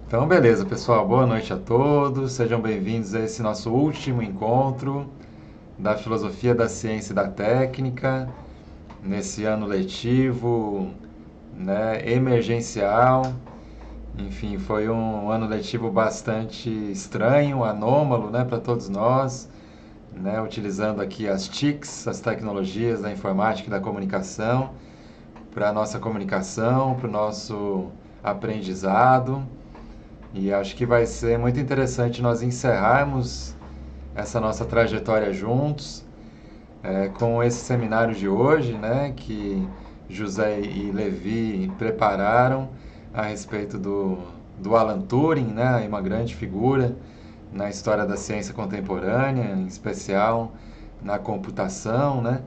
Então, beleza, pessoal. Boa noite a todos. Sejam bem-vindos a esse nosso último encontro da filosofia da ciência e da técnica, nesse ano letivo, né, emergencial. Enfim, foi um ano letivo bastante estranho, anômalo, né, para todos nós, né, utilizando aqui as TICs, as tecnologias da informática e da comunicação, para a nossa comunicação, para o nosso aprendizado. E acho que vai ser muito interessante nós encerrarmos essa nossa trajetória juntos, com esse seminário de hoje, né, que José e Levi prepararam a respeito do Alan Turing, né, uma grande figura na história da ciência contemporânea, em especial na computação, né?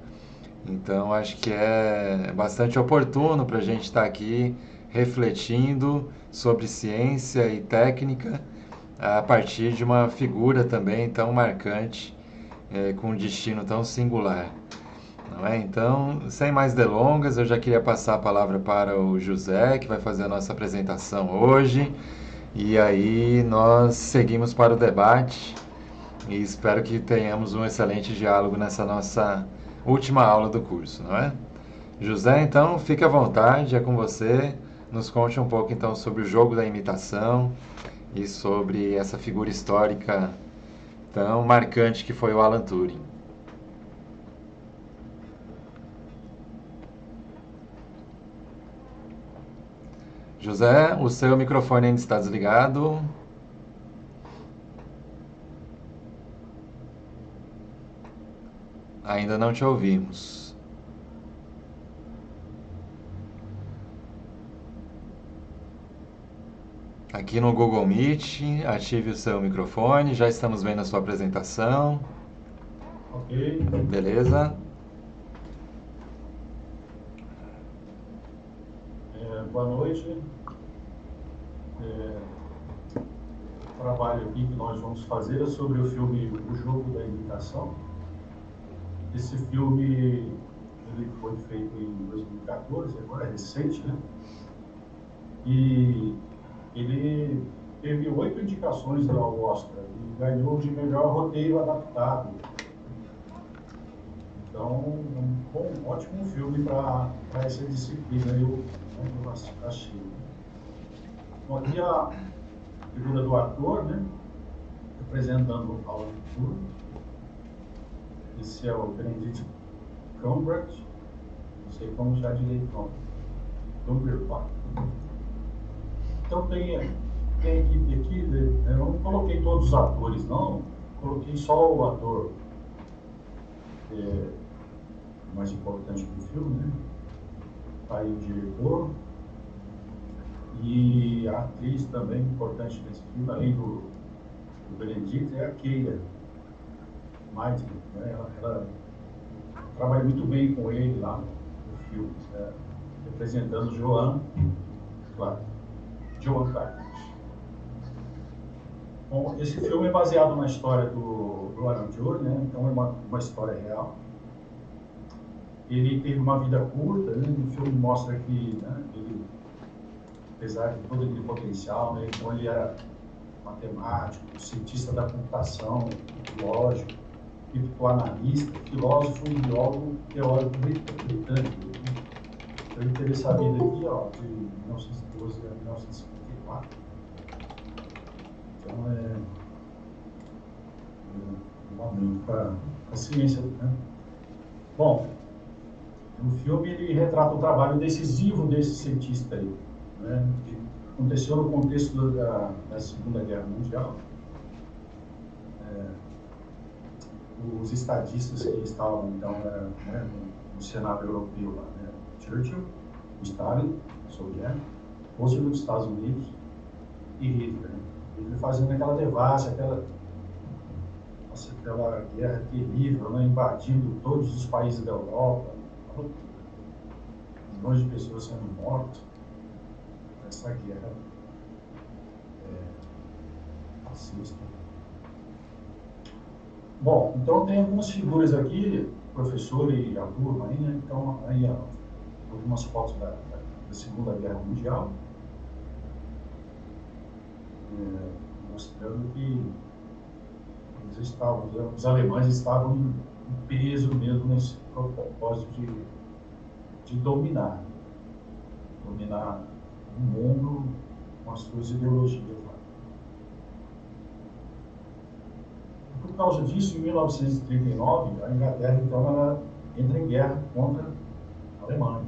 Então acho que é bastante oportuno para a gente estar aqui refletindo sobre ciência e técnica a partir de uma figura também tão marcante, com um destino tão singular. Não é? Então, sem mais delongas, eu já queria passar a palavra para o José, que vai fazer a nossa apresentação hoje, e aí nós seguimos para o debate e espero que tenhamos um excelente diálogo nessa nossa última aula do curso, não é? José, então, fique à vontade, é com você. Nos conte um pouco então sobre o jogo da imitação e sobre essa figura histórica tão marcante que foi o Alan Turing. José, o seu microfone ainda está desligado. Ainda não te ouvimos. Aqui no Google Meet, ative o seu microfone. Já estamos vendo a sua apresentação. Ok, Beleza? boa noite. O trabalho aqui que nós vamos fazer é sobre o filme O Jogo da Imitação. Esse filme ele foi feito em 2014, agora é recente, né? E ele teve 8 indicações ao Oscar e ganhou de melhor roteiro adaptado. Então, um ótimo filme para essa disciplina, eu achei. Bom, aqui a figura do ator, né? Representando o Alan Turing. Esse é o Benedict Cumberbatch, não sei como já direito o nome, Cumberbatch. Então tem a equipe aqui, eu não coloquei todos os atores, não, coloquei só o ator mais importante do filme, né? Tá aí o diretor e a atriz também importante desse filme, além do Benedict, é a Keira Knightley, né? Ela trabalha muito bem com ele lá no filme, né? Representando Joan, claro, Joan Carter. Bom, esse filme é baseado na história do Alan Turing, né? Então é uma história real. Ele teve uma vida curta, né? O filme mostra que, né, ele, apesar de todo aquele potencial, né? Então ele era matemático, cientista da computação, lógico, criptoanalista, filósofo e biólogo teórico britânico. Então ele teve essa vida aqui, ó, de 1912 a 1954. Então um momento para a ciência, né? Bom, o filme ele retrata o trabalho decisivo desse cientista aí, né? Que aconteceu no contexto da Segunda Guerra Mundial. Os estadistas que estavam então né, no cenário europeu lá, né? Churchill, Stalin, soviético, Roosevelt dos Estados Unidos e Hitler, né? Ele fazendo aquela devassa, aquela guerra terrível, né? Invadindo todos os países da Europa, milhões de pessoas sendo mortas nessa guerra fascista. Bom, então tem algumas figuras aqui, professor e a turma aí, né? Então, aí, ó, algumas fotos da Segunda Guerra Mundial. mostrando que os alemães estavam em peso mesmo nesse propósito de dominar o mundo com as suas ideologias lá. Por causa disso, em 1939, a Inglaterra então ela entra em guerra contra a Alemanha.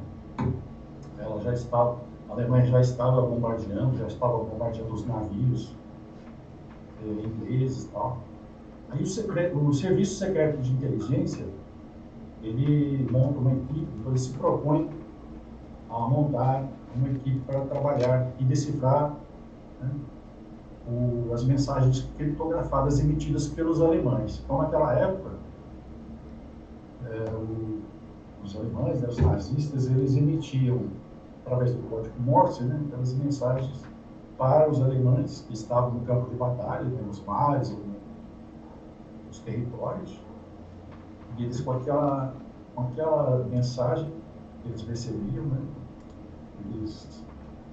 A Alemanha já estava bombardeando os navios ingleses e tal. Aí o Serviço Secreto de Inteligência, ele monta uma equipe, então ele se propõe a montar uma equipe para trabalhar e decifrar, né, as mensagens criptografadas emitidas pelos alemães. Então, naquela época, os alemães, né, os nazistas, eles emitiam, através do código Morse, né, aquelas mensagens para os alemães que estavam no campo de batalha, né, nos mares, nos territórios, e eles, com aquela mensagem que eles recebiam, né, eles,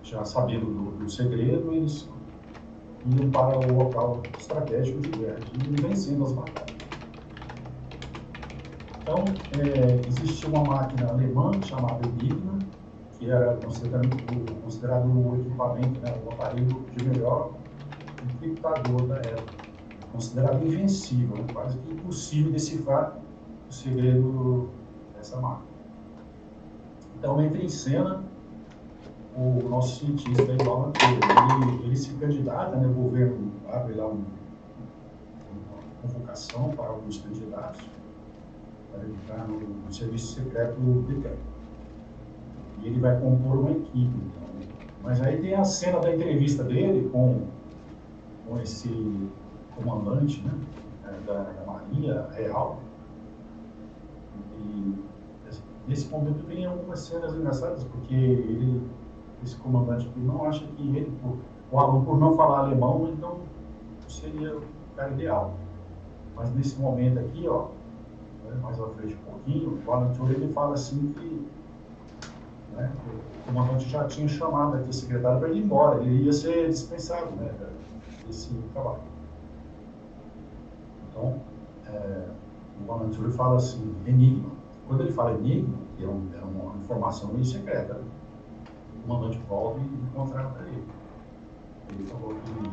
já sabendo do segredo, eles iam para o local estratégico de guerra e vencendo as batalhas. Então, existia uma máquina alemã chamada Enigma, que era considerado o equipamento, né, o aparelho de melhor encriptador da época, considerado invencível, né, quase que impossível decifrar o segredo dessa máquina. Então, entra em cena o nosso cientista, Alan Turing. Ele se candidata, né, o governo abre lá uma convocação para alguns candidatos para entrar no serviço secreto britânico. E ele vai compor uma equipe. Então. Mas aí tem a cena da entrevista dele com esse comandante, né, da Marinha Real. E nesse momento tem algumas cenas engraçadas, porque esse comandante aqui não acha que ele, o aluno, por não falar alemão, então seria o cara ideal. Mas nesse momento aqui, ó, mais à frente um pouquinho, o Alan Turing ele fala assim que, né, o comandante já tinha chamado aqui o secretário para ele ir embora, ele ia ser dispensado, né, desse trabalho. Então, o Alan Turing fala assim, enigma. Quando ele fala enigma, que é uma informação meio secreta, né, o comandante volta e contrata ele. Ele falou que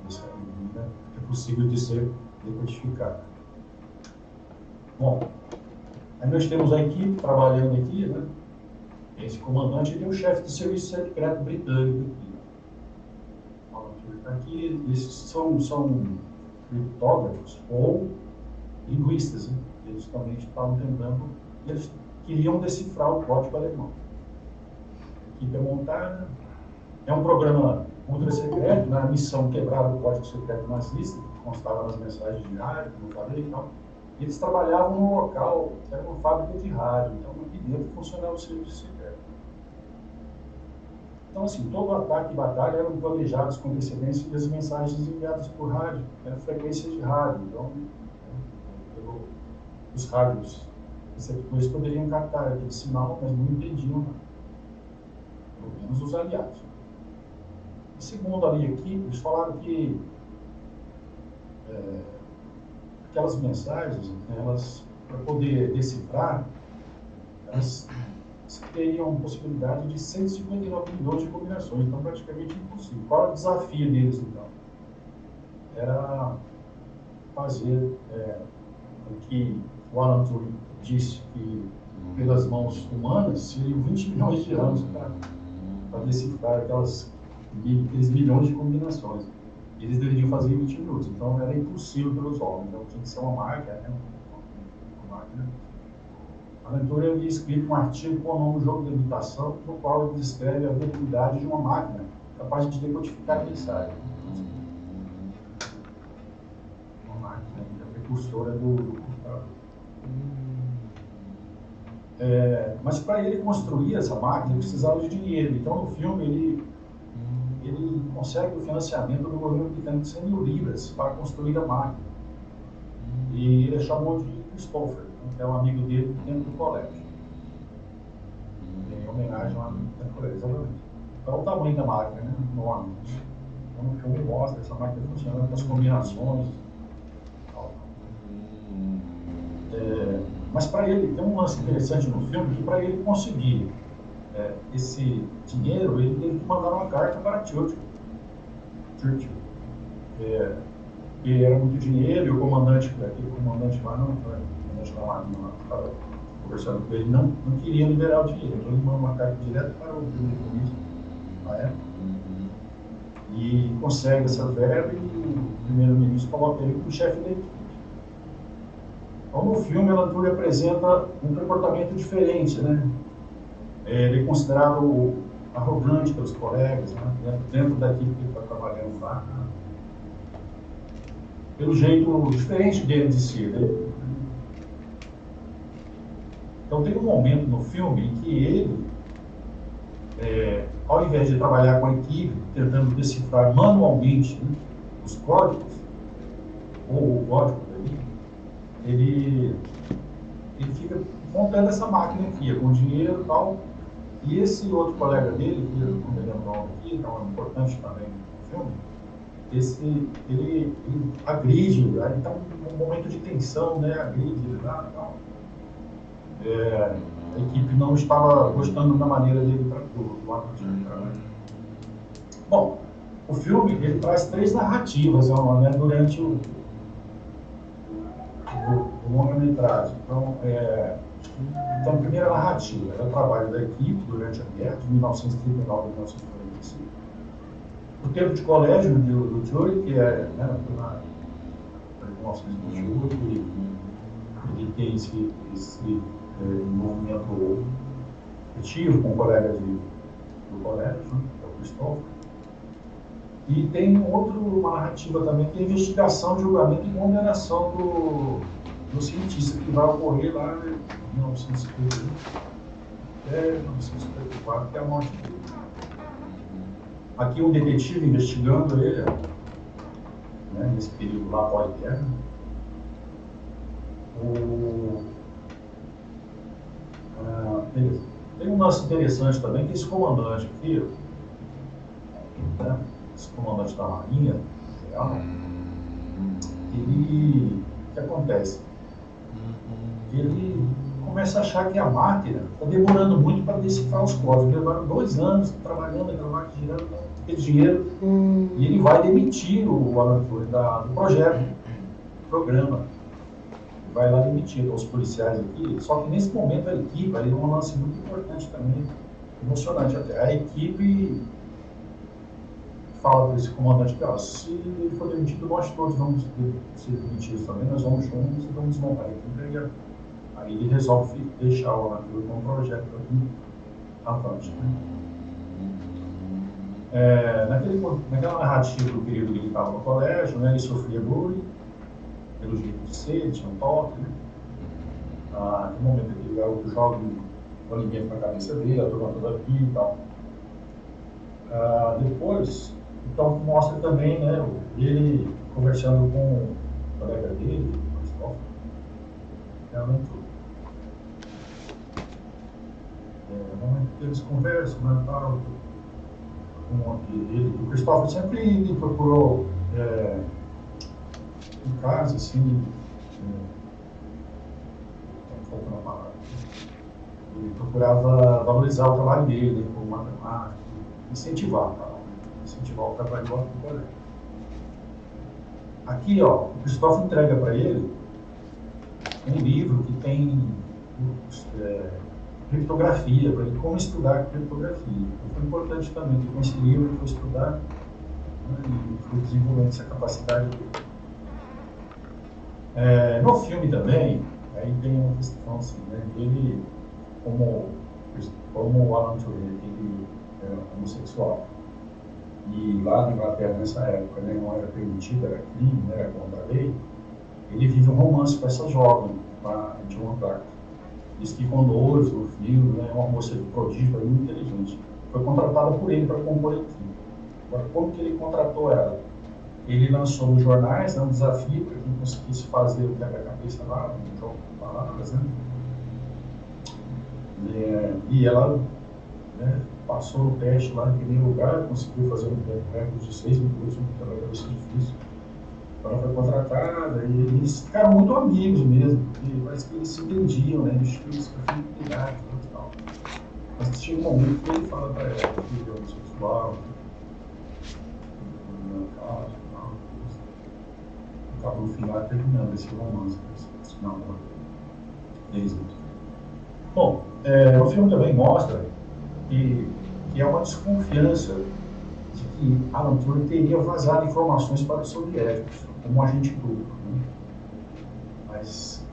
essa enigma é possível de ser decodificada. Bom, aí nós temos a equipe trabalhando aqui, né? Esse comandante ele é o chefe do serviço secreto britânico aqui. Aqui esses são criptógrafos ou linguistas, né? Eles também estavam tentando, eles queriam decifrar o código alemão. A equipe é montada, é um programa ultra secreto, na missão quebrar o código secreto nazista, que constava nas mensagens de rádio, como eu falei e tal. Eles trabalhavam num local que era uma fábrica de rádio, então aqui dentro funcionava o serviço secreto. Então, assim, todo ataque e batalha eram planejados com antecedência e as mensagens enviadas por rádio, era frequência de rádio, então, os rádios receptores poderiam captar aquele sinal, mas não entendiam, pelo menos os aliados. E segundo a minha equipe, eles falaram que aquelas mensagens, elas, para poder decifrar, elas teriam possibilidade de 159 milhões de combinações, então praticamente impossível. Qual era o desafio deles, então? Era fazer o que o Alan Turing disse que, pelas mãos humanas, seriam 20 milhões de anos para decifrar aqueles milhões de combinações. Eles deveriam fazer em 20 minutos, então era impossível pelos homens, então tinha que ser uma máquina, né? Uma máquina. Alan Turing havia escrito um artigo com o nome do jogo de imitação, no qual ele descreve a viabilidade de uma máquina capaz de decodificar a mensagem. Uma máquina, a precursora do computador. Mas para ele construir essa máquina, ele precisava de dinheiro. Então, no filme, ele consegue o financiamento do governo britânico de 100 mil libras para construir a máquina. E ele chamou de Christopher, que é um amigo dele dentro do colégio. Em homenagem a um amigo dentro do colégio, exatamente. Então, o tamanho da máquina, né? Enorme. Então o filme mostra essa máquina funcionando com as combinações. Mas para ele, tem um lance interessante no filme, que para ele conseguir esse dinheiro, ele teve que mandar uma carta para Churchill. Que era muito dinheiro, e o comandante, aquele comandante lá, não, o comandante da Marinha lá, estava conversando com ele, não queria liberar o dinheiro. Então ele mandou uma carta direto para o primeiro-ministro na época, e consegue essa verba, e o primeiro-ministro coloca ele como chefe da equipe. Então, no filme, a Alan Turing apresenta um comportamento diferente, né? Ele é considerado arrogante pelos colegas, né? Dentro da equipe que ele está trabalhando lá, pelo jeito diferente dele de si, né? Então, tem um momento no filme em que ele, ao invés de trabalhar com a equipe, tentando decifrar manualmente, né, os códigos, ou o código dali, ele fica montando essa máquina aqui, com dinheiro e tal. E esse outro colega dele, que eu não me lembro o nome aqui, então é importante também no filme, ele agride, aí está um momento de tensão, né? Agride lá e tal. A equipe não estava gostando da maneira dele do ato de trabalho. Bom, o filme ele traz 3 narrativas, né, durante o longa-metragem. Então, a primeira narrativa é o trabalho da equipe durante a guerra, de 1939 a 1945. O tempo de colégio do Turing, que é, né, na 1928, ele tem esse envolvimento afetivo com o colega do colégio, né, que é o Christopher. E tem uma narrativa também, que é a investigação, julgamento e condenação do cientista, que vai ocorrer lá em 1951 até 1954, que é a morte dele. Aqui um detetive investigando ele, né, nesse período lá pós-guerra. Tem um lance interessante também, que esse comandante aqui, né, esse comandante da Marinha Real, o que acontece? Ele começa a achar que a máquina está demorando muito para decifrar os códigos. Levaram 2 anos trabalhando aquela máquina, girando aquele dinheiro, e ele vai demitir o Alan Turing do projeto, do programa. Ele vai lá demitir os policiais aqui, só que nesse momento a equipe, aí é um lance muito importante também, emocionante até. A equipe fala para esse comandante que, se ele for demitido, nós todos vamos ser demitidos também, nós vamos juntos e vamos desmontar a equipe. Aí ele resolve deixar o Alan Turing com um projeto aqui avante, né? Naquela narrativa do período que ele estava no colégio, né, ele sofria bullying pelo jeito de ser, ele tinha um toque, né? No momento que ele joga o alimento na cabeça dele, a turma toda aqui e tal. Depois, então mostra também, né, ele conversando com o colega dele, o Christopher, realmente no momento que eles conversam, né, tal, o Christopher sempre me procurou em casa, assim, faltando a palavra, ele procurava valorizar o trabalho dele, como matemático, incentivar o trabalho do colega. Aqui, o Christopher entrega para ele um livro que tem criptografia, para ele como estudar criptografia. Então, foi importante também que com esse livro ele foi estudar, né, e foi desenvolvendo essa capacidade dele. No filme também, aí tem uma questão assim, né, ele, como o Alan Turing, ele era homossexual. E lá na Inglaterra, nessa época, né, não era permitido, era crime, né, era contra a lei. Ele vive um romance com essa jovem, a Joan Clark. Eles ficam noivos no filme, né, uma moça de prodígio, muito inteligente. Foi contratada por ele para compor a equipe. Agora, como que ele contratou ela? Ele lançou nos jornais, um desafio para quem conseguisse fazer o quebra-cabeça lá, um jogo de palavras, né? E ela, né, passou no teste lá em primeiro lugar, conseguiu fazer um recorde de 6 minutos, um trabalho difícil. Ela foi contratada e eles ficaram muito amigos mesmo, porque parece que eles se entendiam, né? Eles tinham essa afinidade e tal. Mas tinha um momento que ele fala para ela que ele é homossexual, no caso e tal. Acaba no final terminando esse romance, esse namoro. Bom, o filme também mostra que é uma desconfiança de que Alan Turing teria vazado informações para os soviéticos, como um agente duplo. Né? Mas,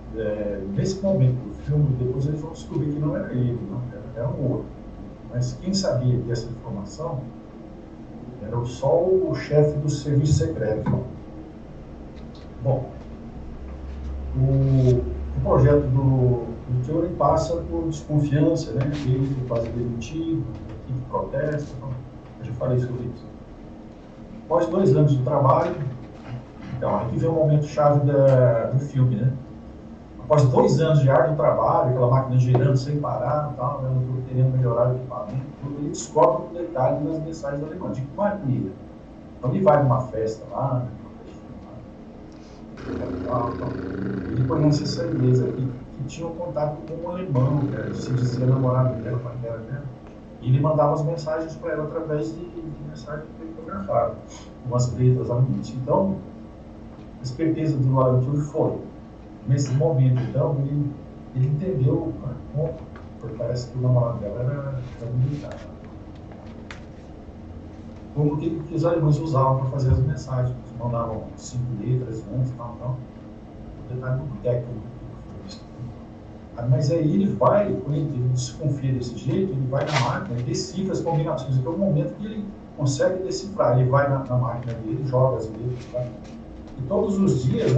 nesse momento do filme, depois eles vão descobrir que não era ele, não, era um outro. Mas quem sabia dessa informação era só o chefe do serviço secreto. Bom, o projeto do Turing passa por desconfiança, né? Ele quase demitido, a equipe protesta, então, eu já falei sobre isso. Após 2 anos de trabalho, então, aqui vem o momento chave do filme, né? Após 2 anos de árduo trabalho, aquela máquina girando sem parar, tal, né? Querendo melhorar o equipamento, ele descobre um detalhe nas mensagens alemãs. De que maneira? Então ele vai numa festa lá, né? Ele conhece essa inglesa aqui, que tinha um contato com um alemão, que se dizia namorado dela, paquera dela. E ele mandava as mensagens para ela através de mensagens criptografadas, umas letras alemãs. Então, a esperteza do Alan Turing foi, nesse momento, então, ele entendeu como, porque parece que o namorado dela era militar. Como que os alemães usavam para fazer as mensagens. Eles mandavam 5 letras, 11, tal. O detalhe do técnico. Mas aí ele vai, quando ele desconfia desse jeito, ele vai na máquina e decifra as combinações. Então é o momento que ele consegue decifrar. Ele vai na máquina dele, joga as letras. Tá? E todos os dias,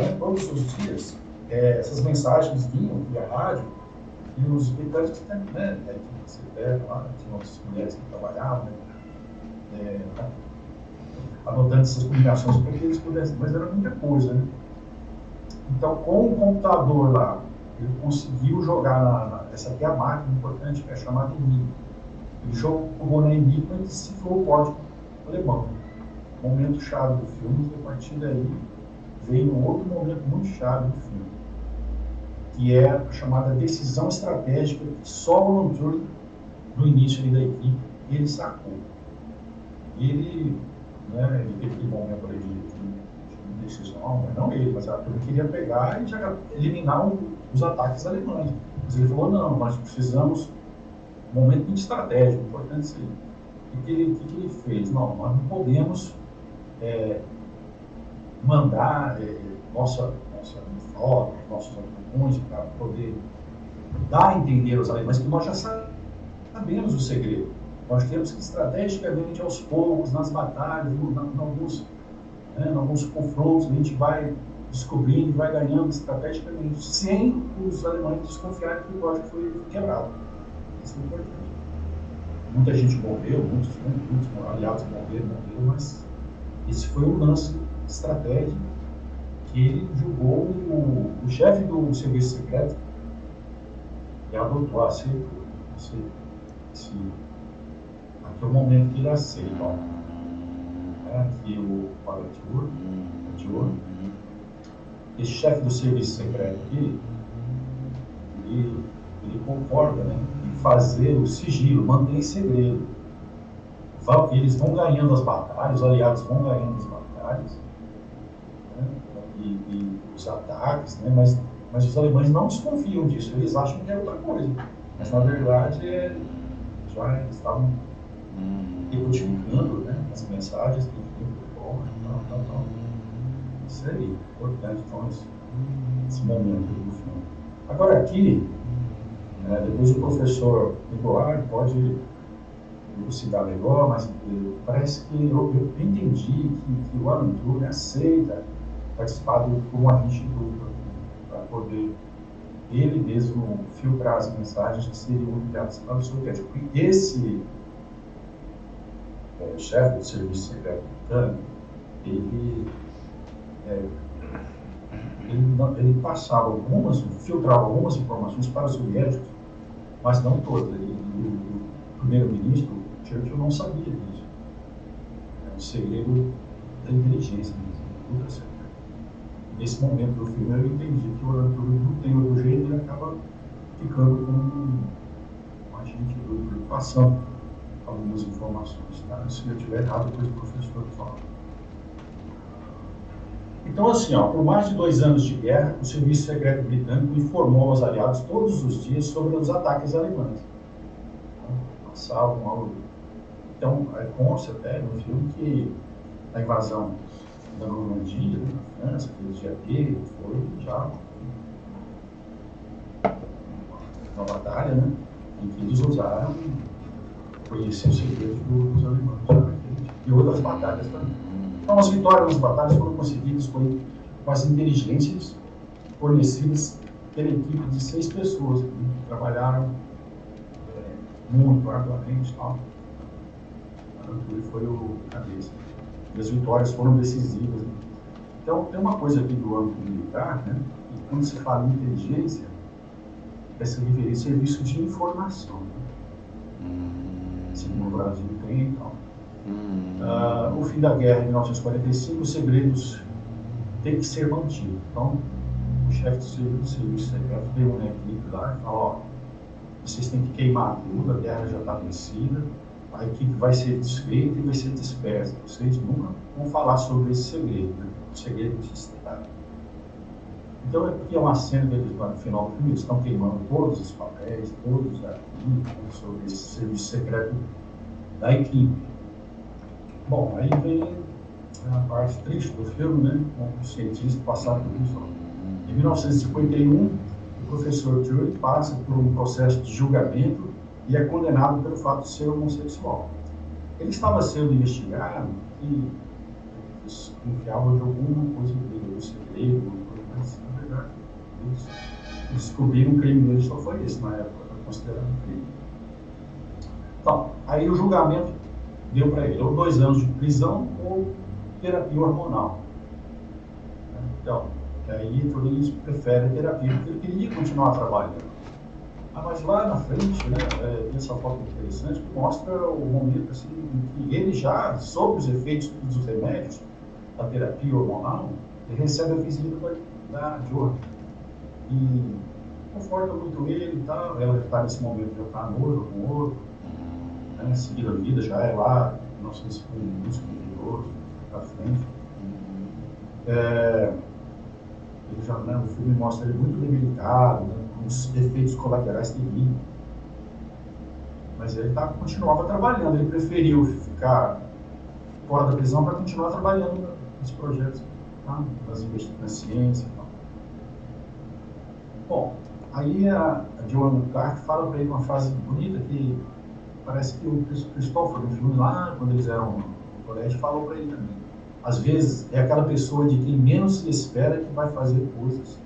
essas mensagens vinham via rádio e os militares que você pega lá, tinha outras mulheres que trabalhavam, né? Anotando essas combinações para que eles pudessem, mas era muita coisa, né? Então, com o computador lá, ele conseguiu jogar essa aqui é a máquina importante, que é chamada Enigma. Ele jogou na Enigma e decifrou o código alemão. Momento chave do filme, e a partir daí veio um outro momento muito chave do filme, que é a chamada decisão estratégica que só o Alan Turing, no início da equipe, ele sacou. Ele teve aquele momento ali de decisão, não ele, mas a turma queria pegar e já eliminar os ataques alemães. Mas ele falou, não, nós precisamos um momento muito estratégico, importante isso aí. O que ele fez? Não, nós não podemos mandar nossa frota, nossos aviões para poder dar a entender aos alemães que nós já sabemos o segredo. Nós temos que, estrategicamente, aos poucos, nas batalhas, em alguns confrontos, a gente vai descobrindo e vai ganhando estrategicamente, sem os alemães desconfiarem que o código foi quebrado. Isso é importante. Muita gente morreu, muitos aliados morreram, mas esse foi um lance estratégico que ele julgou o chefe do serviço secreto e adotou, aceitou. Aqui é o momento que ele aceita, aqui o Arthur, esse chefe do serviço secreto aqui, ele concorda, né, em fazer o sigilo, manter em segredo. Eles vão ganhando as batalhas, os aliados vão ganhando as batalhas, né, e os ataques, né, mas os alemães não desconfiam disso, eles acham que é outra coisa. Mas, na verdade, já estavam decodificando, né, as mensagens que vinham por fora, tal. Isso aí, importante, então, esse momento do filme. Agora aqui, depois o professor Eduardo pode elucidar melhor, mas parece que eu entendi que o Alan Turing aceita participar de uma agente dupla para poder ele mesmo filtrar as mensagens que seriam enviadas para o soviético. E esse chefe do serviço secreto britânico, ele passava filtrava algumas informações para os soviéticos, mas não todas. O primeiro-ministro, Churchill não sabia disso. É um segredo da inteligência mesmo, ultra secreto. Nesse momento do filme eu entendi que o Arthur não tem outro jeito e ele acaba ficando com um agente do passando algumas informações. Tá? Se eu estiver errado, depois o professor fala. Então, assim, ó, por mais de 2 anos de guerra, o Serviço Secreto Britânico informou aos aliados todos os dias sobre os ataques alemães. Então, passavam ao... Então, consta até no filme que a invasão da Normandia, na França, aquele dia D, foi já uma batalha, né, em que eles usaram conhecer os segredos dos alemães. E outras batalhas também. Então, as vitórias nas batalhas foram conseguidas com as inteligências fornecidas pela equipe de 6 pessoas que trabalharam muito arduamente. Ele foi o cabeça. E as vitórias foram decisivas. Né? Então, tem uma coisa aqui do âmbito militar, né? E quando se fala em inteligência, essa referência é serviço de informação. Né? Assim como o Brasil tem e tal. O fim da guerra, em 1945, os segredos têm que ser mantidos. Então, o chefe do serviço secreto deu uma equipe lá e falou: ó, vocês têm que queimar tudo, a guerra já está vencida, a equipe vai ser desfeita e vai ser dispersa. Vocês nunca vão falar sobre esse segredo, né? O segredo de Estado. Então, aqui é uma cena que eles, no final do filme, eles estão queimando todos os papéis, todos os arquivos sobre esse serviço secreto da equipe. Bom, aí vem a parte triste do filme, né? Com o cientista passar por isso. Em 1951, o professor Turing passa por um processo de julgamento e é condenado pelo fato de ser homossexual. Ele estava sendo investigado e desconfiava de alguma coisa dele, do segredo, mas na verdade eles descobriram o crime dele só foi esse na época, considerado um crime. Então, aí o julgamento deu para ele ou 2 anos de prisão ou terapia hormonal. Então, aí ele prefere a terapia, porque ele queria continuar trabalhando. Mas lá na frente, né, tem essa foto interessante que mostra o momento assim, em que ele já, sob os efeitos dos remédios, da terapia hormonal, ele recebe a visita da Joan. E conforta muito ele e tal, ela está nesse momento, já está noiva com outro, né, seguindo a vida, já é lá, 1952, para frente. Ele já, né, o filme mostra ele muito debilitado, né, com os efeitos colaterais terríveis. Mas ele continuava trabalhando, ele preferiu ficar fora da prisão para continuar trabalhando nos projetos, tá? Nas investigações na ciência e tal. Bom, aí a Joan Clark fala para ele uma frase bonita que parece que o Christopher, no filme lá, quando eles eram no colégio, falou para ele também. Às vezes é aquela pessoa de quem menos se espera que vai fazer coisas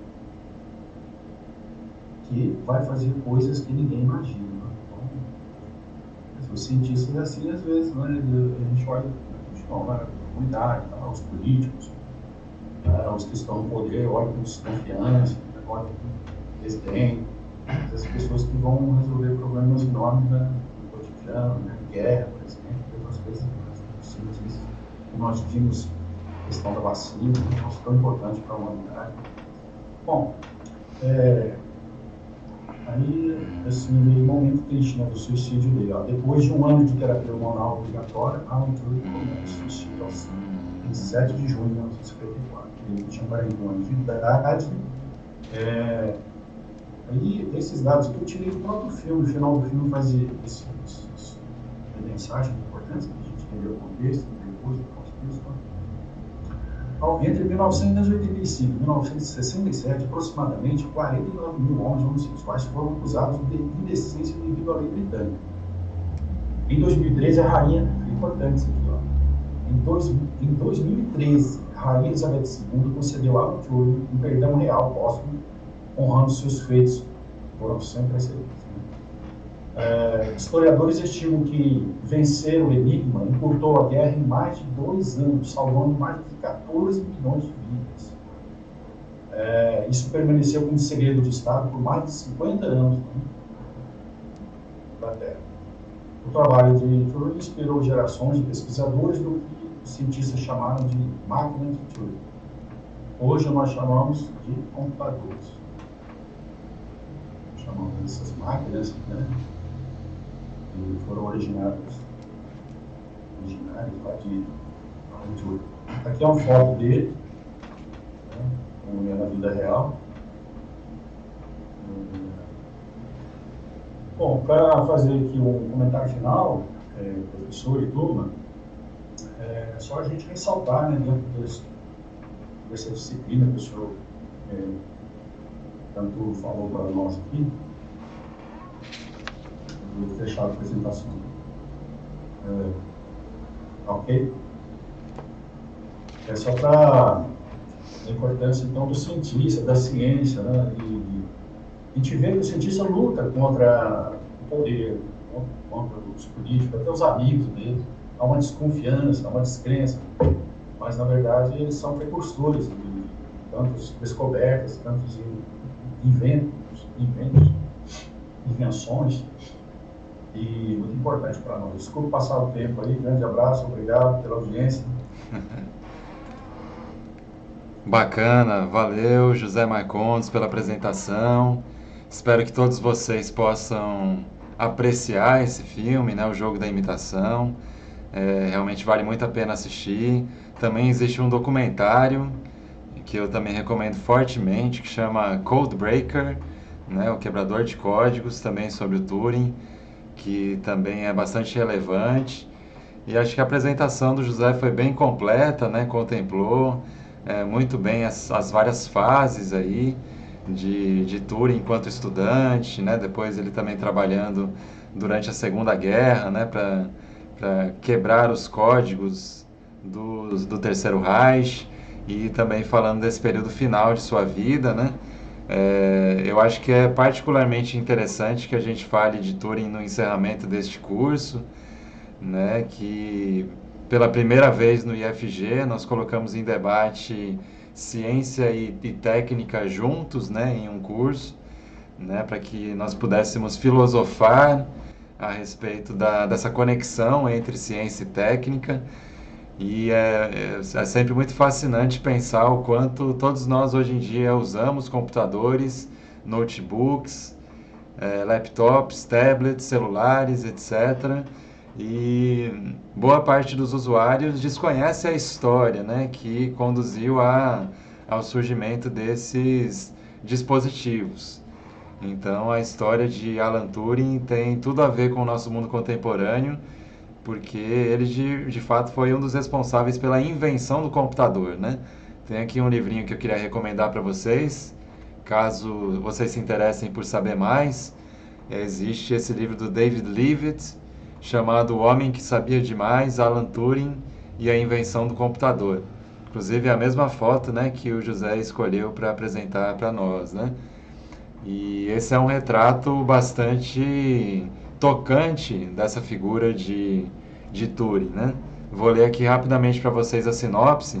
que ninguém imagina. Né? Então, os cientistas assim, às vezes, né, a gente olha a comunidade, tá, os políticos, os que estão no poder, olham com desconfiança, olham com desdém, as pessoas que vão resolver problemas enormes, né, no cotidiano, né, guerra, por exemplo, e outras coisas simples. Nós vimos a questão da vacina, que é tão importante para a humanidade. Bom, aí, assim, veio um momento triste, né, do suicídio dele. Ó. Depois de 1 ano de terapia hormonal obrigatória, Alan Turing começa o suicídio aos 27 de junho de 1954. Ele tinha 41 anos de idade. Aí, esses dados que eu tirei do próprio filme, no final do filme faz essas mensagens importantes, para a gente entender o contexto, depois do pós-texto. Entre 1985 e 1967, aproximadamente 49 mil homens homossexuais foram acusados de indecência devido à lei britânica. Em 2013, a rainha, importante isso aqui, ó. Em 2013, a rainha Elizabeth II concedeu a Turing um perdão real póstumo, honrando seus feitos, foram sem precedentes. Historiadores estimam que vencer o enigma encurtou a guerra em mais de 2 anos, salvando mais de 14 milhões de vidas. Isso permaneceu como segredo de Estado por mais de 50 anos, né? Da Terra. O trabalho de Turing inspirou gerações de pesquisadores do que os cientistas chamaram de máquina de Turing. Hoje nós chamamos de computadores. Chamamos dessas máquinas, né, que foram originários lá de Turing. Aqui é uma foto dele, né, como é na vida real. Bom, para fazer aqui um comentário final, professor e turma, é só a gente ressaltar, né, dentro dessa disciplina que o senhor tanto falou para nós aqui. Vou fechar a apresentação. Ok? É só para a importância, então, do cientista, da ciência, né? A gente vê que o cientista luta contra o poder, contra os políticos, até os amigos dele. Há uma desconfiança, há uma descrença, mas, na verdade, eles são precursores de tantas descobertas, tantos invenções, e muito importante para nós. Desculpe passar o tempo aí, grande abraço, obrigado pela audiência. Bacana, valeu José Marcondes pela apresentação. Espero que todos vocês possam apreciar esse filme, né, O Jogo da Imitação. Realmente vale muito a pena assistir. Também existe um documentário que eu também recomendo fortemente, que chama Codebreaker, né, o quebrador de códigos, também sobre o Turing, que também é bastante relevante. E acho que a apresentação do José foi bem completa, né, contemplou muito bem as várias fases aí de Turing enquanto estudante, né, depois ele também trabalhando durante a Segunda Guerra, né, para quebrar os códigos do Terceiro Reich, e também falando desse período final de sua vida, né. Eu acho que é particularmente interessante que a gente fale de Turing no encerramento deste curso, né, que pela primeira vez no IFG nós colocamos em debate ciência e técnica juntos, né, em um curso, né, para que nós pudéssemos filosofar a respeito dessa conexão entre ciência e técnica. E é sempre muito fascinante pensar o quanto todos nós hoje em dia usamos computadores, notebooks, laptops, tablets, celulares, etc. E boa parte dos usuários desconhece a história, né, que conduziu ao surgimento desses dispositivos. Então, a história de Alan Turing tem tudo a ver com o nosso mundo contemporâneo, porque ele de fato foi um dos responsáveis pela invenção do computador, né? Tem aqui um livrinho que eu queria recomendar para vocês, caso vocês se interessem por saber mais. Existe esse livro do David Leavitt, chamado O Homem que Sabia Demais, Alan Turing e a Invenção do Computador. Inclusive é a mesma foto, né, que o José escolheu para apresentar para nós, né? E esse é um retrato bastante tocante dessa figura de Turing, né? Vou ler aqui rapidamente para vocês a sinopse,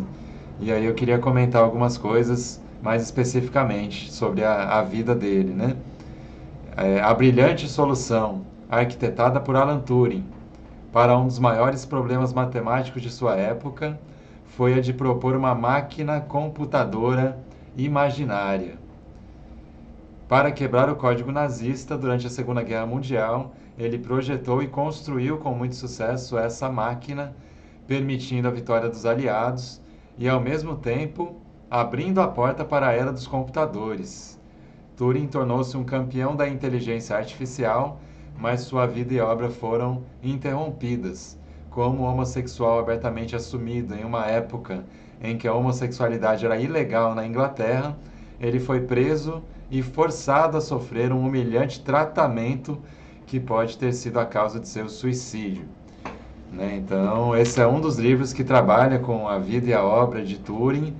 e aí eu queria comentar algumas coisas mais especificamente sobre a vida dele, né? A brilhante solução, arquitetada por Alan Turing, para um dos maiores problemas matemáticos de sua época, foi a de propor uma máquina computadora imaginária. Para quebrar o código nazista durante a Segunda Guerra Mundial, ele projetou e construiu com muito sucesso essa máquina, permitindo a vitória dos aliados e, ao mesmo tempo, abrindo a porta para a era dos computadores. Turing tornou-se um campeão da inteligência artificial, mas sua vida e obra foram interrompidas. Como homossexual abertamente assumido em uma época em que a homossexualidade era ilegal na Inglaterra, ele foi preso e forçado a sofrer um humilhante tratamento que pode ter sido a causa de seu suicídio. Né? Então, esse é um dos livros que trabalha com a vida e a obra de Turing,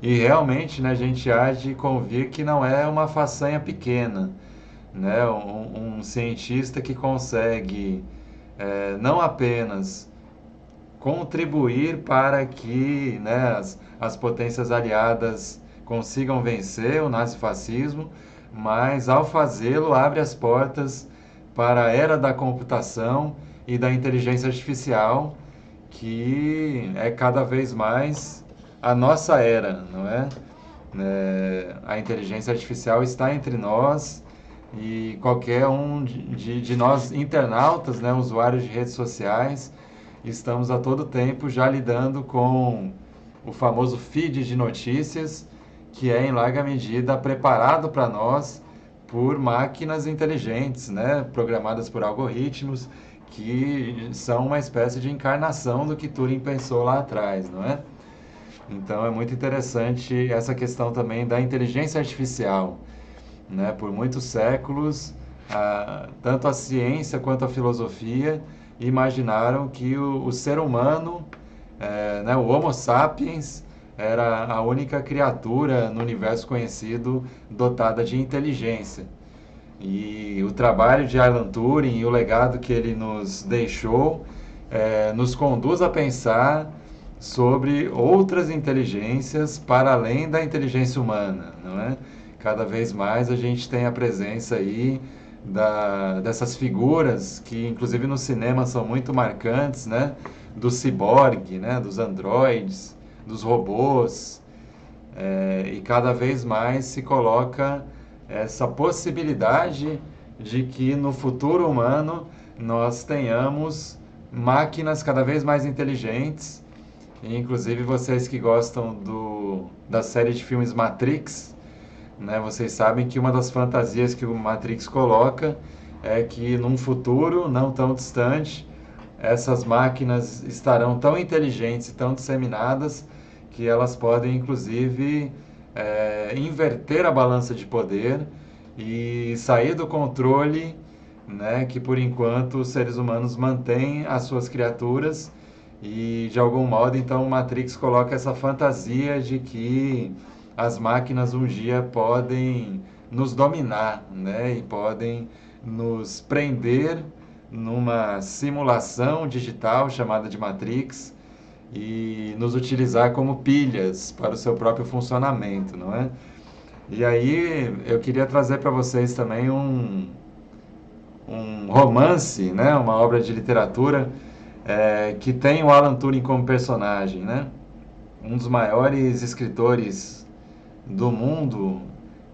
e realmente, né, a gente há de convir que não é uma façanha pequena, né? Um cientista que consegue não apenas contribuir para que, né, as potências aliadas consigam vencer o nazifascismo, mas ao fazê-lo abre as portas para a era da computação e da inteligência artificial, que é cada vez mais a nossa era, não é? A inteligência artificial está entre nós e qualquer um de nós internautas, né, usuários de redes sociais, estamos a todo tempo já lidando com o famoso feed de notícias, que é em larga medida preparado para nós por máquinas inteligentes, né, programadas por algoritmos, que são uma espécie de encarnação do que Turing pensou lá atrás, não é? Então é muito interessante essa questão também da inteligência artificial, né? Por muitos séculos, tanto a ciência quanto a filosofia imaginaram que o ser humano, né, o Homo sapiens, era a única criatura no universo conhecido dotada de inteligência. E o trabalho de Alan Turing e o legado que ele nos deixou nos conduz a pensar sobre outras inteligências para além da inteligência humana, não é? Cada vez mais a gente tem a presença aí dessas figuras que, inclusive no cinema, são muito marcantes, né? Do ciborgue, né? Dos androides, dos robôs, e cada vez mais se coloca essa possibilidade de que no futuro humano nós tenhamos máquinas cada vez mais inteligentes. E, inclusive vocês que gostam da série de filmes Matrix, né, vocês sabem que uma das fantasias que o Matrix coloca é que num futuro não tão distante, essas máquinas estarão tão inteligentes e tão disseminadas que elas podem, inclusive, inverter a balança de poder e sair do controle, né, que por enquanto os seres humanos mantêm as suas criaturas. E de algum modo, então, o Matrix coloca essa fantasia de que as máquinas um dia podem nos dominar, né? E podem nos prender numa simulação digital chamada de Matrix e nos utilizar como pilhas para o seu próprio funcionamento, não é? E aí eu queria trazer para vocês também um romance, né? Uma obra de literatura que tem o Alan Turing como personagem, né? Um dos maiores escritores do mundo,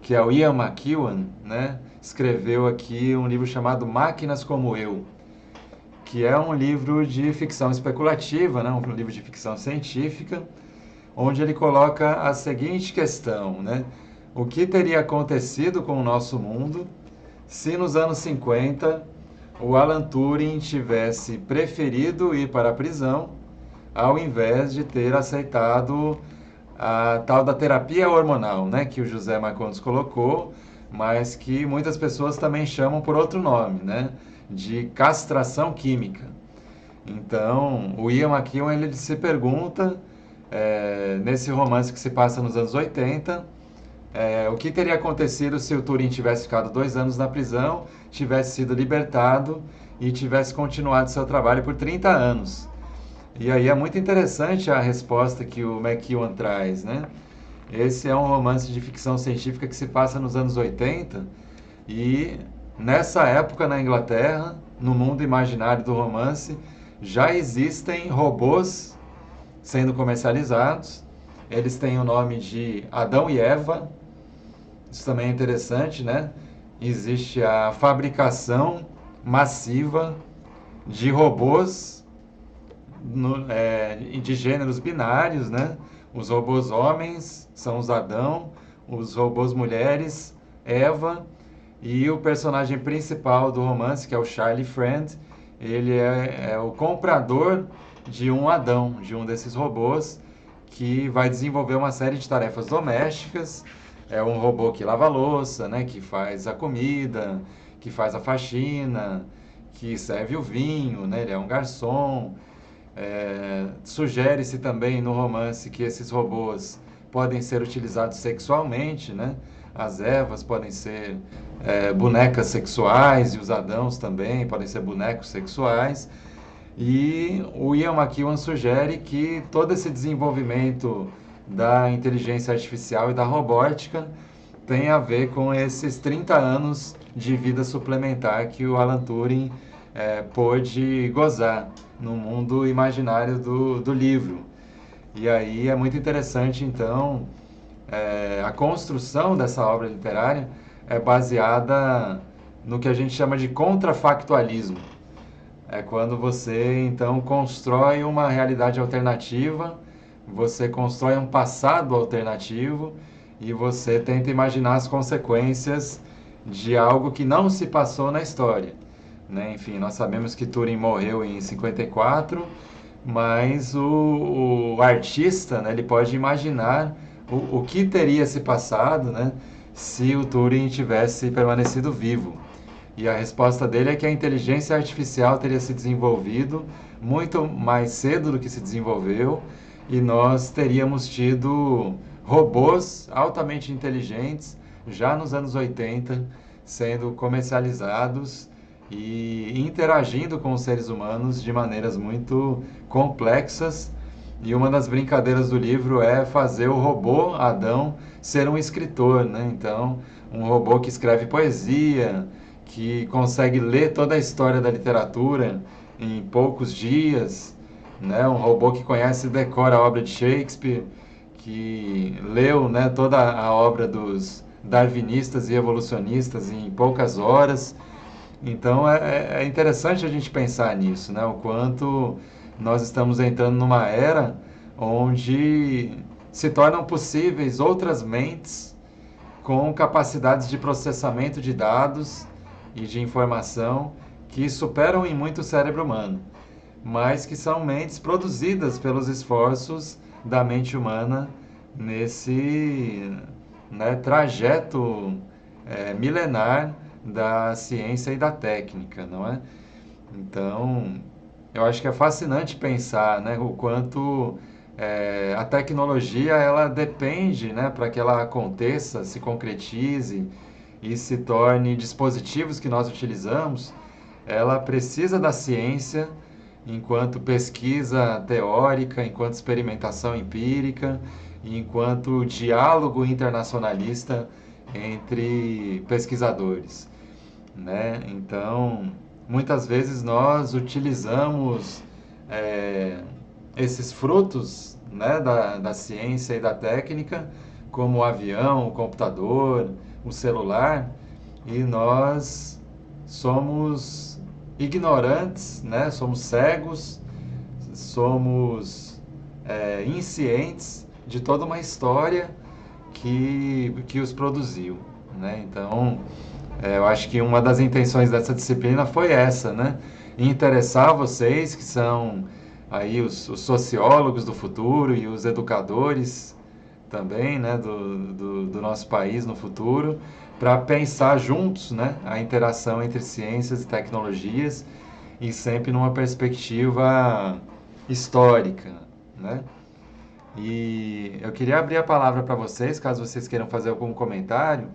que é o Ian McEwan, né? Escreveu aqui um livro chamado Máquinas como Eu, que é um livro de ficção especulativa, né? Um livro de ficção científica, onde ele coloca a seguinte questão, né? O que teria acontecido com o nosso mundo se nos anos 50 o Alan Turing tivesse preferido ir para a prisão ao invés de ter aceitado a tal da terapia hormonal, né, que o José Marcondes colocou, mas que muitas pessoas também chamam por outro nome, né, de castração química. Então, o Ian McEwan ele se pergunta, nesse romance que se passa nos anos 80, o que teria acontecido se o Turing tivesse ficado 2 anos na prisão, tivesse sido libertado e tivesse continuado seu trabalho por 30 anos. E aí é muito interessante a resposta que o McEwan traz, né? Esse é um romance de ficção científica que se passa nos anos 80 e nessa época na Inglaterra, no mundo imaginário do romance, já existem robôs sendo comercializados. Eles têm o nome de Adão e Eva. Isso também é interessante, né? Existe a fabricação massiva de robôs de gêneros binários, né? Os robôs homens são os Adão, os robôs mulheres, Eva, e o personagem principal do romance, que é o Charlie Friend, ele é o comprador de um Adão, de um desses robôs, que vai desenvolver uma série de tarefas domésticas. É um robô que lava a louça, né? Que faz a comida, que faz a faxina, que serve o vinho, né? Ele é um garçom. Sugere-se também no romance que esses robôs podem ser utilizados sexualmente, né? As Evas podem ser bonecas sexuais e os Adãos também podem ser bonecos sexuais. E o Ian McEwan sugere que todo esse desenvolvimento da inteligência artificial e da robótica tem a ver com esses 30 anos de vida suplementar que o Alan Turing pôde gozar no mundo imaginário do livro. E aí é muito interessante, então, a construção dessa obra literária é baseada no que a gente chama de contrafactualismo. É quando você, então, constrói uma realidade alternativa, você constrói um passado alternativo e você tenta imaginar as consequências de algo que não se passou na história. Né? Enfim, nós sabemos que Turing morreu em 54, mas o artista, né, ele pode imaginar o que teria se passado, né, se o Turing tivesse permanecido vivo. E a resposta dele é que a inteligência artificial teria se desenvolvido muito mais cedo do que se desenvolveu e nós teríamos tido robôs altamente inteligentes já nos anos 80 sendo comercializados e interagindo com os seres humanos de maneiras muito complexas. E uma das brincadeiras do livro é fazer o robô Adão ser um escritor, né? Então, um robô que escreve poesia, que consegue ler toda a história da literatura em poucos dias, né? Um robô que conhece e decora a obra de Shakespeare, que leu, né, toda a obra dos darwinistas e evolucionistas em poucas horas. Então é interessante a gente pensar nisso, né? O quanto nós estamos entrando numa era onde se tornam possíveis outras mentes com capacidades de processamento de dados e de informação que superam em muito o cérebro humano, mas que são mentes produzidas pelos esforços da mente humana nesse, né, trajeto milenar da ciência e da técnica, não é? Então, eu acho que é fascinante pensar, né, o quanto a tecnologia ela depende, né, para que ela aconteça, se concretize e se torne dispositivos que nós utilizamos, ela precisa da ciência enquanto pesquisa teórica, enquanto experimentação empírica, enquanto diálogo internacionalista entre pesquisadores, né? Então, muitas vezes nós utilizamos esses frutos, né, da ciência e da técnica, como o avião, o computador, o celular, e nós somos ignorantes, né? Somos cegos, somos inscientes de toda uma história que os produziu, né? Então, eu acho que uma das intenções dessa disciplina foi essa, né? Interessar vocês, que são aí os sociólogos do futuro e os educadores também, né, do nosso país no futuro, para pensar juntos, né, a interação entre ciências e tecnologias e sempre numa perspectiva histórica, né? E eu queria abrir a palavra para vocês, caso vocês queiram fazer algum comentário,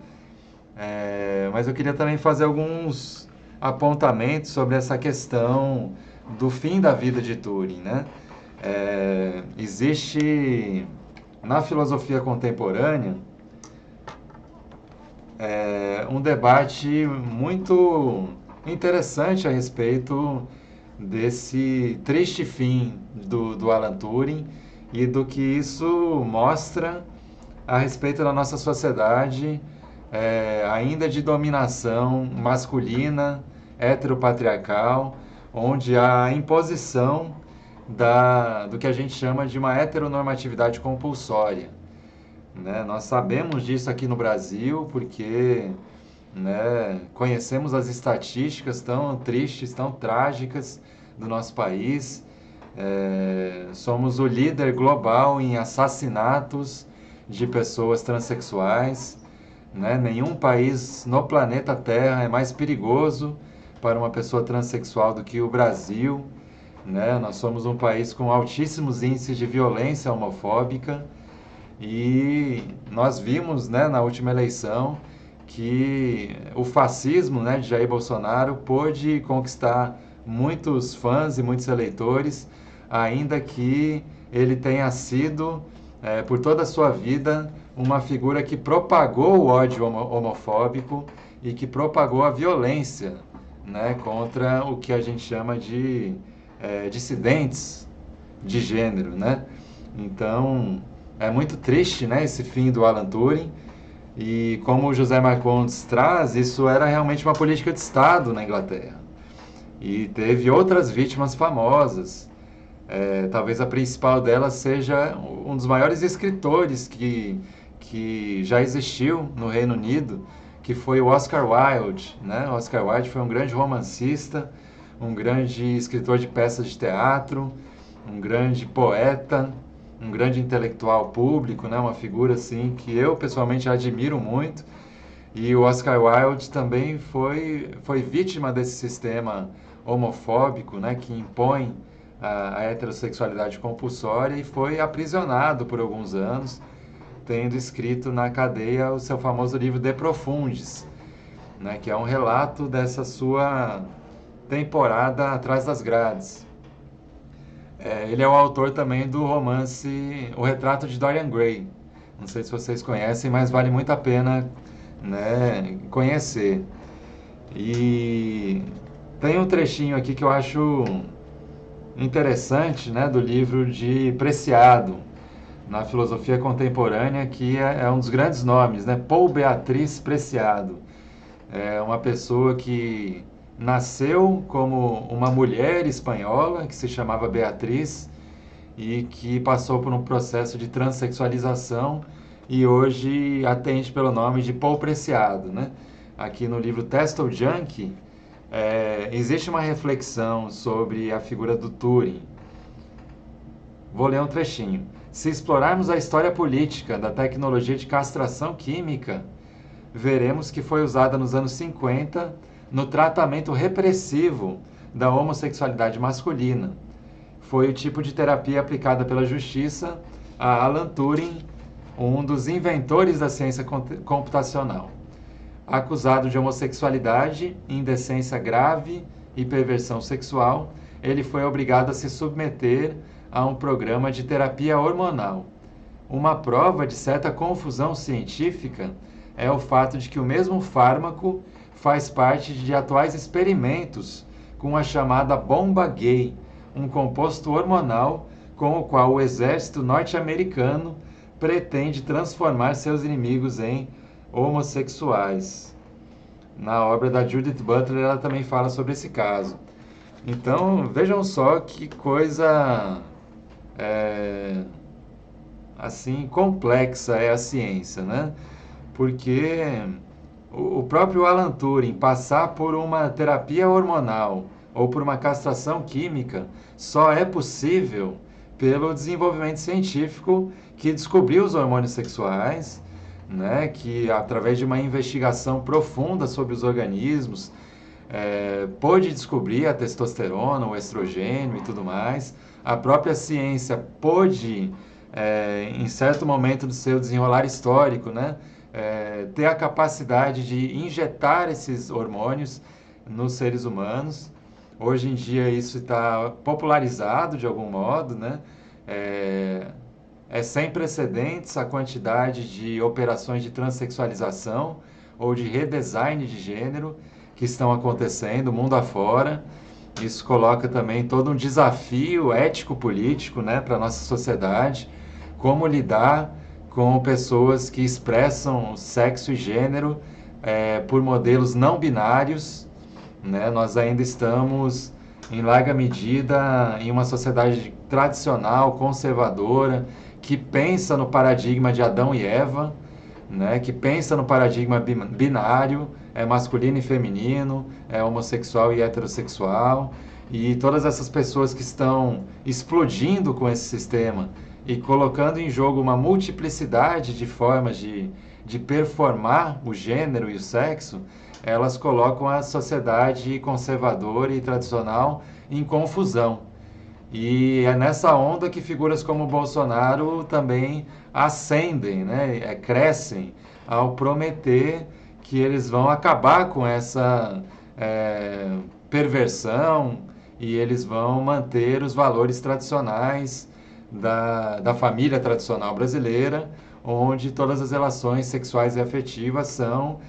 mas eu queria também fazer alguns apontamentos sobre essa questão do fim da vida de Turing, né? Existe na filosofia contemporânea um debate muito interessante a respeito desse triste fim do Alan Turing e do que isso mostra a respeito da nossa sociedade, ainda de dominação masculina, heteropatriarcal, onde há a imposição do que a gente chama de uma heteronormatividade compulsória. Né? Nós sabemos disso aqui no Brasil porque, né, conhecemos as estatísticas tão tristes, tão trágicas do nosso país. Somos o líder global em assassinatos de pessoas transexuais. Né? Nenhum país no planeta Terra é mais perigoso para uma pessoa transexual do que o Brasil. Né? Nós somos um país com altíssimos índices de violência homofóbica e nós vimos, né, na última eleição que o fascismo, né, de Jair Bolsonaro pôde conquistar muitos fãs e muitos eleitores, ainda que ele tenha sido, por toda a sua vida, uma figura que propagou o ódio homofóbico e que propagou a violência né, contra o que a gente chama de dissidentes de gênero, né? Então, é muito triste, né, esse fim do Alan Turing. E como o José Marcondes traz, isso era realmente uma política de Estado na Inglaterra. E teve outras vítimas famosas. Talvez a principal delas seja um dos maiores escritores que já existiu no Reino Unido, que foi o Oscar Wilde, né? O Oscar Wilde foi um grande romancista, um grande escritor de peças de teatro, um grande poeta, um grande intelectual público, né? Uma figura assim que eu pessoalmente admiro muito. E o Oscar Wilde também foi vítima desse sistema homofóbico, né, que impõe a heterossexualidade compulsória e foi aprisionado por alguns anos, tendo escrito na cadeia o seu famoso livro De Profundis, né, que é um relato dessa sua temporada atrás das grades. Ele é o autor também do romance O Retrato de Dorian Gray. Não sei se vocês conhecem, mas vale muito a pena, né, conhecer. E tem um trechinho aqui que eu acho interessante, né, do livro de Preciado, na filosofia contemporânea, que é um dos grandes nomes, né, Paul Beatriz Preciado. É uma pessoa que nasceu como uma mulher espanhola, que se chamava Beatriz, e que passou por um processo de transexualização e hoje atende pelo nome de Paul Preciado, né? Aqui no livro Testo Junkie, existe uma reflexão sobre a figura do Turing. Vou ler um trechinho. Se explorarmos a história política da tecnologia de castração química, veremos que foi usada nos anos 50 no tratamento repressivo da homossexualidade masculina. Foi o tipo de terapia aplicada pela justiça a Alan Turing, um dos inventores da ciência computacional. Acusado de homossexualidade, indecência grave e perversão sexual, ele foi obrigado a se submeter a um programa de terapia hormonal. Uma prova de certa confusão científica é o fato de que o mesmo fármaco faz parte de atuais experimentos com a chamada bomba gay, um composto hormonal com o qual o exército norte-americano pretende transformar seus inimigos em homossexuais. Na obra da Judith Butler, ela também fala sobre esse caso. Então, vejam só que coisa assim complexa é a ciência, né? Porque o próprio Alan Turing passar por uma terapia hormonal ou por uma castração química só é possível pelo desenvolvimento científico que descobriu os hormônios sexuais, né, que através de uma investigação profunda sobre os organismos pôde descobrir a testosterona, o estrogênio e tudo mais. A própria ciência pôde, em certo momento do seu desenrolar histórico, né, ter a capacidade de injetar esses hormônios nos seres humanos. Hoje em dia isso está popularizado de algum modo, né? É sem precedentes a quantidade de operações de transexualização ou de redesign de gênero que estão acontecendo mundo afora. Isso coloca também todo um desafio ético-político, né, para a nossa sociedade, como lidar com pessoas que expressam sexo e gênero por modelos não binários, né? Nós ainda estamos, em larga medida, em uma sociedade tradicional, conservadora, que pensa no paradigma de Adão e Eva, né? Que pensa no paradigma binário, masculino e feminino, homossexual e heterossexual. E todas essas pessoas que estão explodindo com esse sistema e colocando em jogo uma multiplicidade de formas de performar o gênero e o sexo, elas colocam a sociedade conservadora e tradicional em confusão. E é nessa onda que figuras como Bolsonaro também ascendem, né? Crescem ao prometer que eles vão acabar com essa perversão e eles vão manter os valores tradicionais da família tradicional brasileira, onde todas as relações sexuais e afetivas são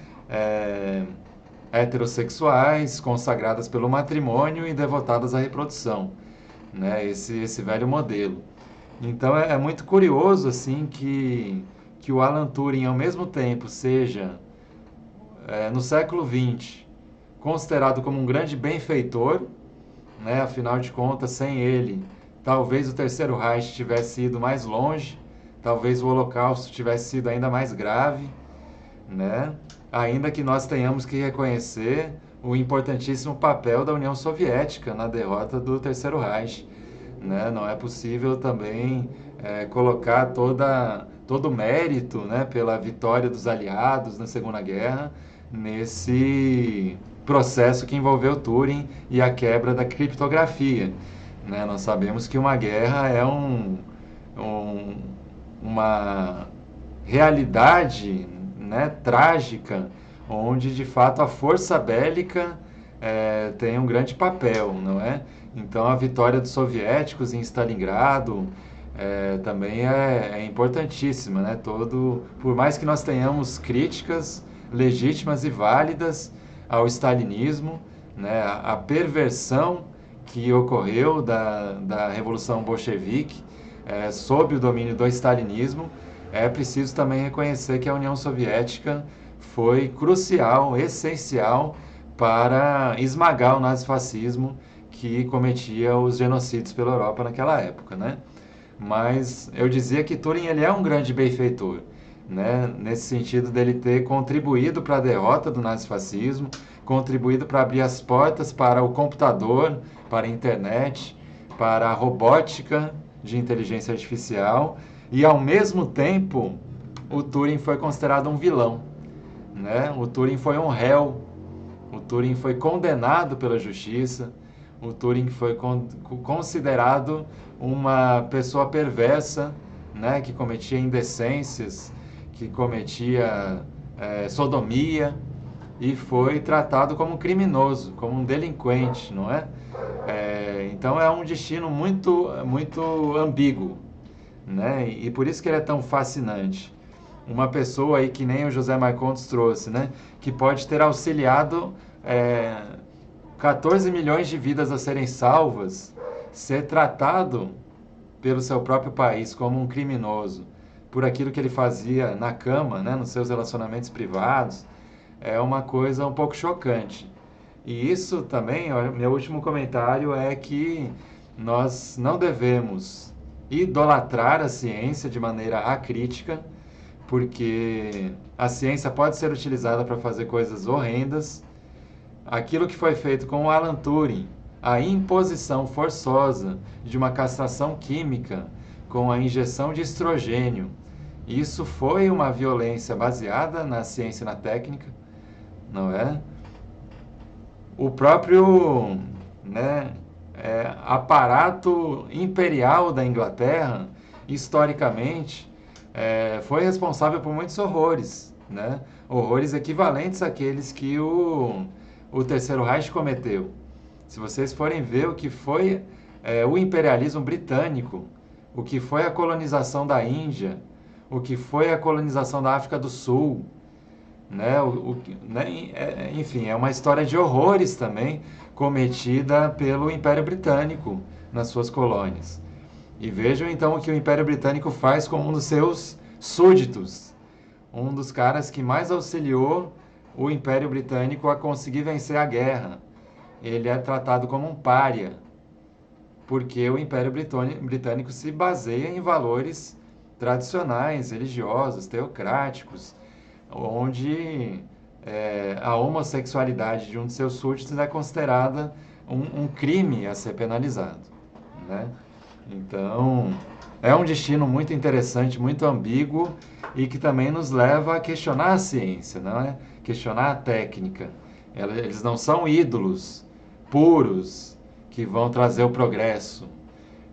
heterossexuais, consagradas pelo matrimônio e devotadas à reprodução, né? Esse velho modelo. Então é muito curioso assim que o Alan Turing, ao mesmo tempo, seja, no século XX, considerado como um grande benfeitor, né? Afinal de contas, sem ele, talvez o Terceiro Reich tivesse ido mais longe, talvez o Holocausto tivesse sido ainda mais grave, né? Ainda que nós tenhamos que reconhecer o importantíssimo papel da União Soviética na derrota do Terceiro Reich, né? Não é possível também colocar todo o mérito, né, pela vitória dos aliados na Segunda Guerra nesse processo que envolveu Turing e a quebra da criptografia, né? Nós sabemos que uma guerra é uma realidade, né, trágica, onde de fato a força bélica tem um grande papel, não é? Então a vitória dos soviéticos em Stalingrado também é importantíssima, né? Por mais que nós tenhamos críticas legítimas e válidas ao stalinismo, né, a perversão que ocorreu da Revolução Bolchevique sob o domínio do stalinismo, é preciso também reconhecer que a União Soviética foi crucial, essencial para esmagar o nazifascismo que cometia os genocídios pela Europa naquela época, né? Mas eu dizia que Turing ele é um grande benfeitor, né? Nesse sentido dele ter contribuído para a derrota do nazifascismo, contribuído para abrir as portas para o computador, para a internet, para a robótica de inteligência artificial, e ao mesmo tempo o Turing foi considerado um vilão, né? O Turing foi um réu, o Turing foi condenado pela justiça, o Turing foi considerado uma pessoa perversa, né, que cometia indecências, que cometia sodomia, e foi tratado como um criminoso, como um delinquente, não é? Então é um destino muito, muito ambíguo, né? E por isso que ele é tão fascinante. Uma pessoa aí que nem o José Marcondes trouxe, né? Que pode ter auxiliado 14 milhões de vidas a serem salvas, ser tratado pelo seu próprio país como um criminoso por aquilo que ele fazia na cama, né, nos seus relacionamentos privados, é uma coisa um pouco chocante. E isso também, meu último comentário é que nós não devemos idolatrar a ciência de maneira acrítica, porque a ciência pode ser utilizada para fazer coisas horrendas. Aquilo que foi feito com o Alan Turing, a imposição forçosa de uma castração química com a injeção de estrogênio, isso foi uma violência baseada na ciência e na técnica, não é? O próprio, né, aparato imperial da Inglaterra, historicamente, foi responsável por muitos horrores, né? Horrores equivalentes àqueles que o Terceiro Reich cometeu. Se vocês forem ver o que foi o imperialismo britânico, o que foi a colonização da Índia, o que foi a colonização da África do Sul, né? Enfim, é uma história de horrores também cometida pelo Império Britânico nas suas colônias. E vejam então o que o Império Britânico faz com um dos seus súditos, um dos caras que mais auxiliou o Império Britânico a conseguir vencer a guerra. Ele é tratado como um pária, porque o Império Britânico se baseia em valores tradicionais, religiosos, teocráticos, onde a homossexualidade de um de seus súditos é considerada um crime a ser penalizado, né? Então, é um destino muito interessante, muito ambíguo, e que também nos leva a questionar a ciência, não é? Questionar a técnica. Eles não são ídolos puros que vão trazer o progresso.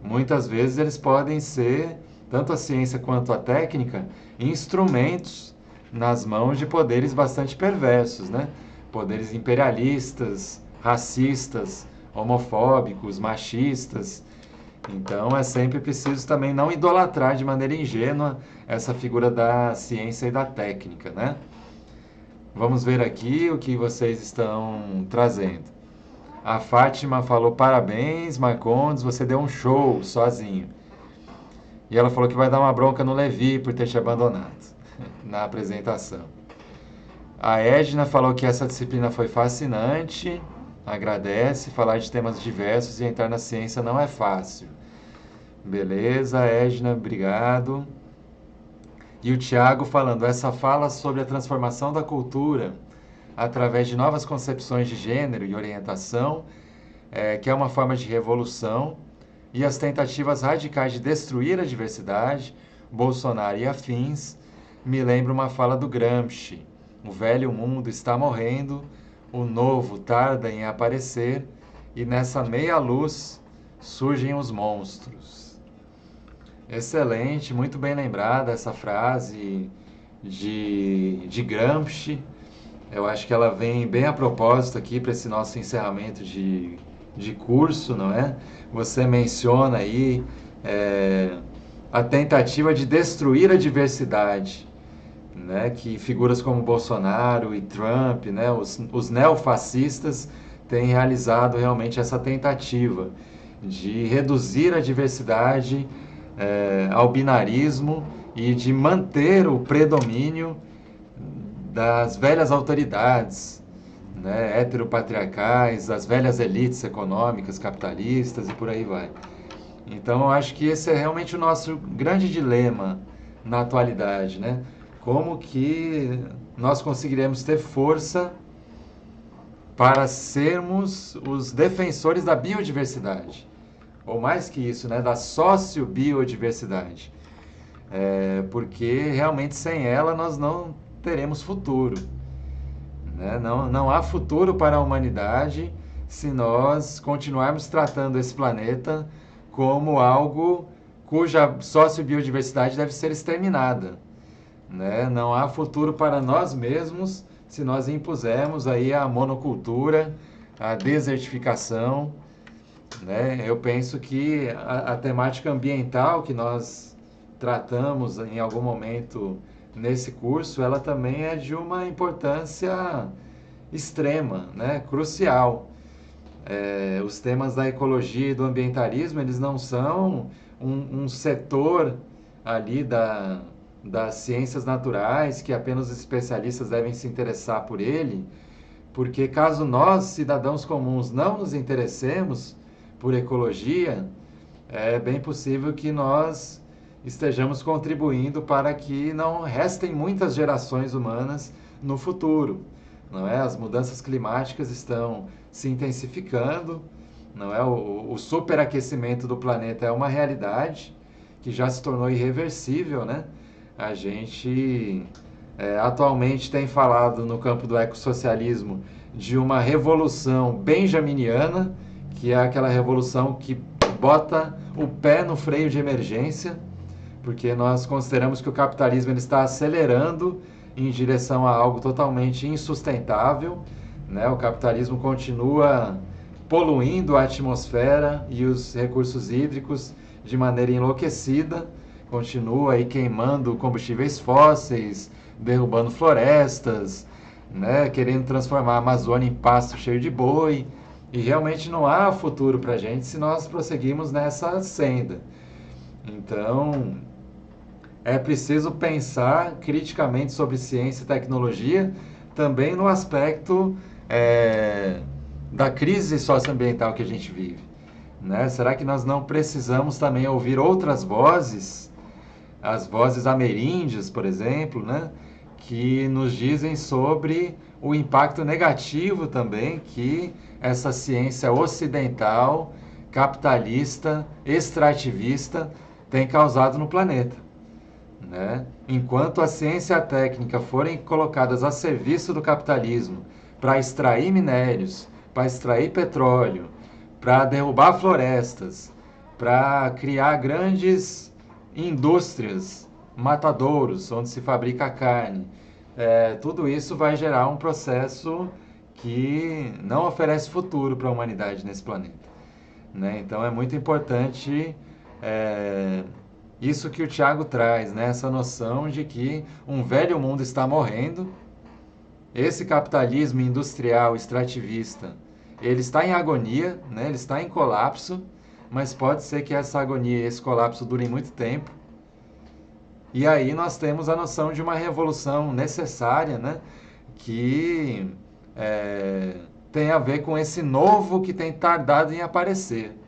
Muitas vezes eles podem ser, tanto a ciência quanto a técnica, instrumentos nas mãos de poderes bastante perversos, né? Poderes imperialistas, racistas, homofóbicos, machistas. Então é sempre preciso também não idolatrar de maneira ingênua essa figura da ciência e da técnica, né? Vamos ver aqui o que vocês estão trazendo. A Fátima falou: parabéns, Marcondes, você deu um show sozinho. E ela falou que vai dar uma bronca no Levi por ter te abandonado na apresentação. A Edna falou que essa disciplina foi fascinante, agradece, falar de temas diversos e entrar na ciência não é fácil. Beleza, Edna, obrigado. E o Tiago falando, essa fala sobre a transformação da cultura através de novas concepções de gênero e orientação, que é uma forma de revolução, e as tentativas radicais de destruir a diversidade, Bolsonaro e afins, me lembra uma fala do Gramsci. O velho mundo está morrendo, o novo tarda em aparecer, e nessa meia luz surgem os monstros. Excelente, muito bem lembrada essa frase de Gramsci. Eu acho que ela vem bem a propósito aqui para esse nosso encerramento de curso, não é? Você menciona aí a tentativa de destruir a diversidade, né? Que figuras como Bolsonaro e Trump, né? Os neofascistas têm realizado realmente essa tentativa de reduzir a diversidade ao binarismo e de manter o predomínio das velhas autoridades, né, heteropatriarcais, as velhas elites econômicas, capitalistas e por aí vai. Então eu acho que esse é realmente o nosso grande dilema na atualidade, né? Como que nós conseguiremos ter força para sermos os defensores da biodiversidade? Ou mais que isso, né, da sociobiodiversidade. Porque realmente sem ela nós não teremos futuro. Né? Não há futuro para a humanidade se nós continuarmos tratando esse planeta como algo cuja sociobiodiversidade deve ser exterminada. Né? Não há futuro para nós mesmos se nós impusermos aí a monocultura, a desertificação. Né? Eu penso que a temática ambiental que nós tratamos em algum momento nesse curso, ela também é de uma importância extrema, né? Crucial. Os temas da ecologia e do ambientalismo, eles não são um setor ali das ciências naturais que apenas os especialistas devem se interessar por ele, porque caso nós, cidadãos comuns, não nos interessemos por ecologia, é bem possível que nós estejamos contribuindo para que não restem muitas gerações humanas no futuro. Não é? As mudanças climáticas estão se intensificando, não é? O superaquecimento do planeta é uma realidade que já se tornou irreversível, né? A gente atualmente tem falado no campo do ecossocialismo de uma revolução benjaminiana, que é aquela revolução que bota o pé no freio de emergência, porque nós consideramos que o capitalismo ele está acelerando em direção a algo totalmente insustentável. Né? O capitalismo continua poluindo a atmosfera e os recursos hídricos de maneira enlouquecida, continua aí queimando combustíveis fósseis, derrubando florestas, né? Querendo transformar a Amazônia em pasto cheio de boi. E realmente não há futuro para a gente se nós prosseguirmos nessa senda. Então, é preciso pensar criticamente sobre ciência e tecnologia, também no aspecto da crise socioambiental que a gente vive. Né? Será que nós não precisamos também ouvir outras vozes, as vozes ameríndias, por exemplo, né? Que nos dizem sobre o impacto negativo também que essa ciência ocidental, capitalista, extrativista tem causado no planeta. Né? Enquanto a ciência e a técnica forem colocadas a serviço do capitalismo para extrair minérios, para extrair petróleo, para derrubar florestas, para criar grandes indústrias, matadouros, onde se fabrica carne, tudo isso vai gerar um processo que não oferece futuro para a humanidade nesse planeta. Né? Então é muito importante isso que o Tiago traz, né? Essa noção de que um velho mundo está morrendo, esse capitalismo industrial extrativista, ele está em agonia, né? Ele está em colapso, mas pode ser que essa agonia e esse colapso durem muito tempo. E aí nós temos a noção de uma revolução necessária, né? Que é, tem a ver com esse novo que tem tardado em aparecer.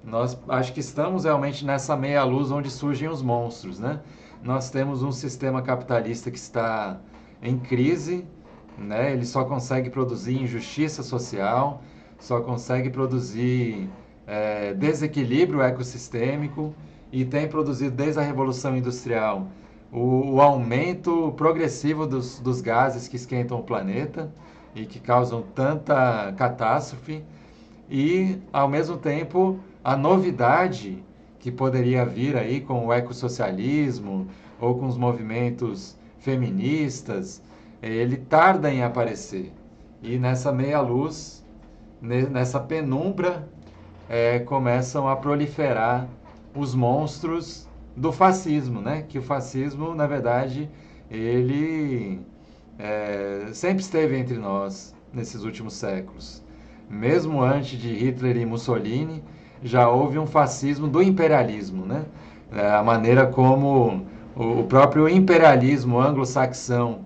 Nós acho que estamos realmente nessa meia-luz onde surgem os monstros, né? Nós temos um sistema capitalista que está em crise, né? Ele só consegue produzir injustiça social, só consegue produzir desequilíbrio ecossistêmico e tem produzido desde a Revolução Industrial o aumento progressivo dos gases que esquentam o planeta e que causam tanta catástrofe e, ao mesmo tempo, a novidade que poderia vir aí com o ecossocialismo ou com os movimentos feministas, ele tarda em aparecer. E nessa meia-luz, nessa penumbra, começam a proliferar os monstros do fascismo, né? Que o fascismo, na verdade, ele sempre esteve entre nós nesses últimos séculos. Mesmo antes de Hitler e Mussolini, já houve um fascismo do imperialismo, né? A maneira como o próprio imperialismo anglo-saxão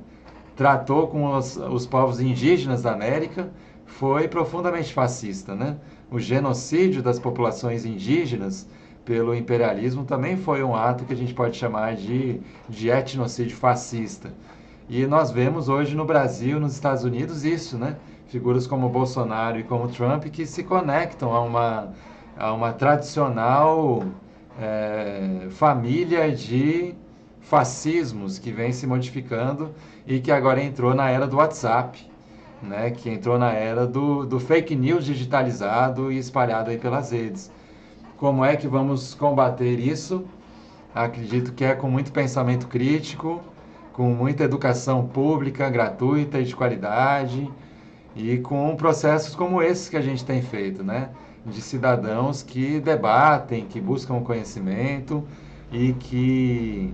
tratou com os povos indígenas da América foi profundamente fascista, né? O genocídio das populações indígenas pelo imperialismo também foi um ato que a gente pode chamar de etnocídio fascista. E nós vemos hoje no Brasil, nos Estados Unidos, isso, né? Figuras como Bolsonaro e como Trump que se conectam a uma tradicional família de fascismos que vem se modificando e que agora entrou na era do WhatsApp, né? Que entrou na era do fake news digitalizado e espalhado aí pelas redes. Como é que vamos combater isso? Acredito que é com muito pensamento crítico, com muita educação pública, gratuita e de qualidade, e com processos como esses que a gente tem feito, né? De cidadãos que debatem, que buscam conhecimento e que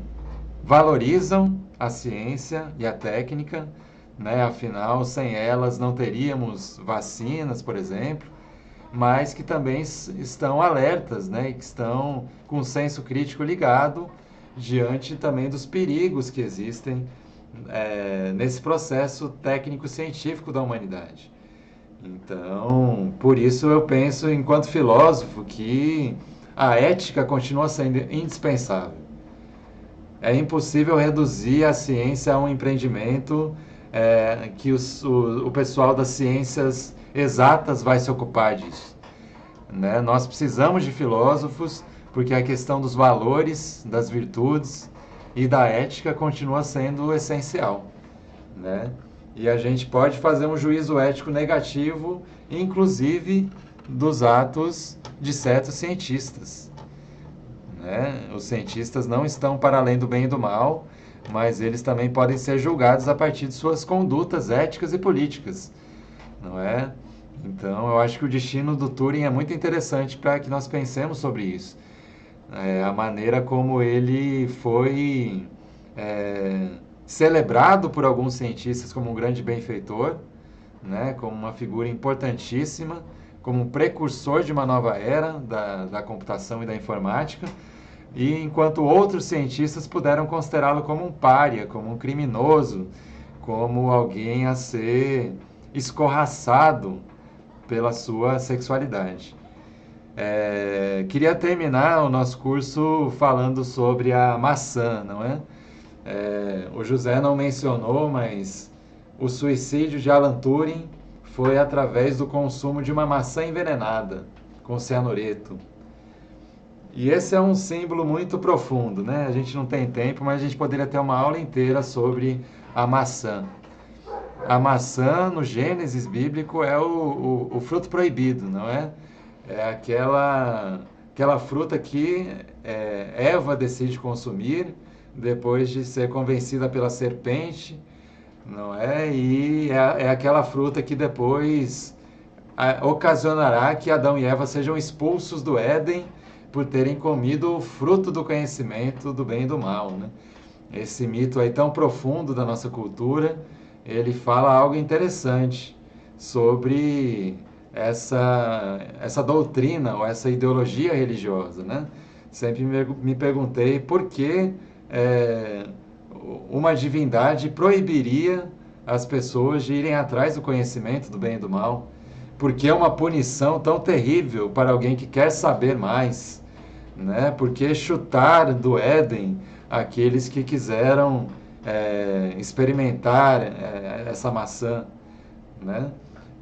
valorizam a ciência e a técnica, né? Afinal, sem elas não teríamos vacinas, por exemplo, mas que também estão alertas, né? E que estão com o senso crítico ligado diante também dos perigos que existem nesse processo técnico-científico da humanidade. Então, por isso eu penso, enquanto filósofo, que a ética continua sendo indispensável. É impossível reduzir a ciência a um empreendimento que o pessoal das ciências exatas vai se ocupar disso, né? Nós precisamos de filósofos porque a questão dos valores, das virtudes e da ética continua sendo essencial, né? E a gente pode fazer um juízo ético negativo, inclusive dos atos de certos cientistas, né? Os cientistas não estão para além do bem e do mal, mas eles também podem ser julgados a partir de suas condutas éticas e políticas, não é? Então, eu acho que o destino do Turing é muito interessante para que nós pensemos sobre isso. A maneira como ele foi celebrado por alguns cientistas como um grande benfeitor, né? Como uma figura importantíssima, como um precursor de uma nova era da computação e da informática, e enquanto outros cientistas puderam considerá-lo como um pária, como um criminoso, como alguém a ser escorraçado pela sua sexualidade. Queria terminar o nosso curso falando sobre a maçã, não é? O José não mencionou, mas o suicídio de Alan Turing foi através do consumo de uma maçã envenenada com cianureto. E esse é um símbolo muito profundo, né? A gente não tem tempo, mas a gente poderia ter uma aula inteira sobre a maçã. A maçã, no Gênesis bíblico, é o fruto proibido, não é? É aquela fruta que Eva decide consumir depois de ser convencida pela serpente, não é? E é aquela fruta que depois ocasionará que Adão e Eva sejam expulsos do Éden por terem comido o fruto do conhecimento do bem e do mal, né? Esse mito aí tão profundo da nossa cultura ele fala algo interessante sobre essa doutrina ou essa ideologia religiosa, né? Sempre me perguntei por que é, uma divindade proibiria as pessoas de irem atrás do conhecimento do bem e do mal. Por que uma punição tão terrível para alguém que quer saber mais? Né? Por que chutar do Éden aqueles que quiseram experimentar essa maçã? Né?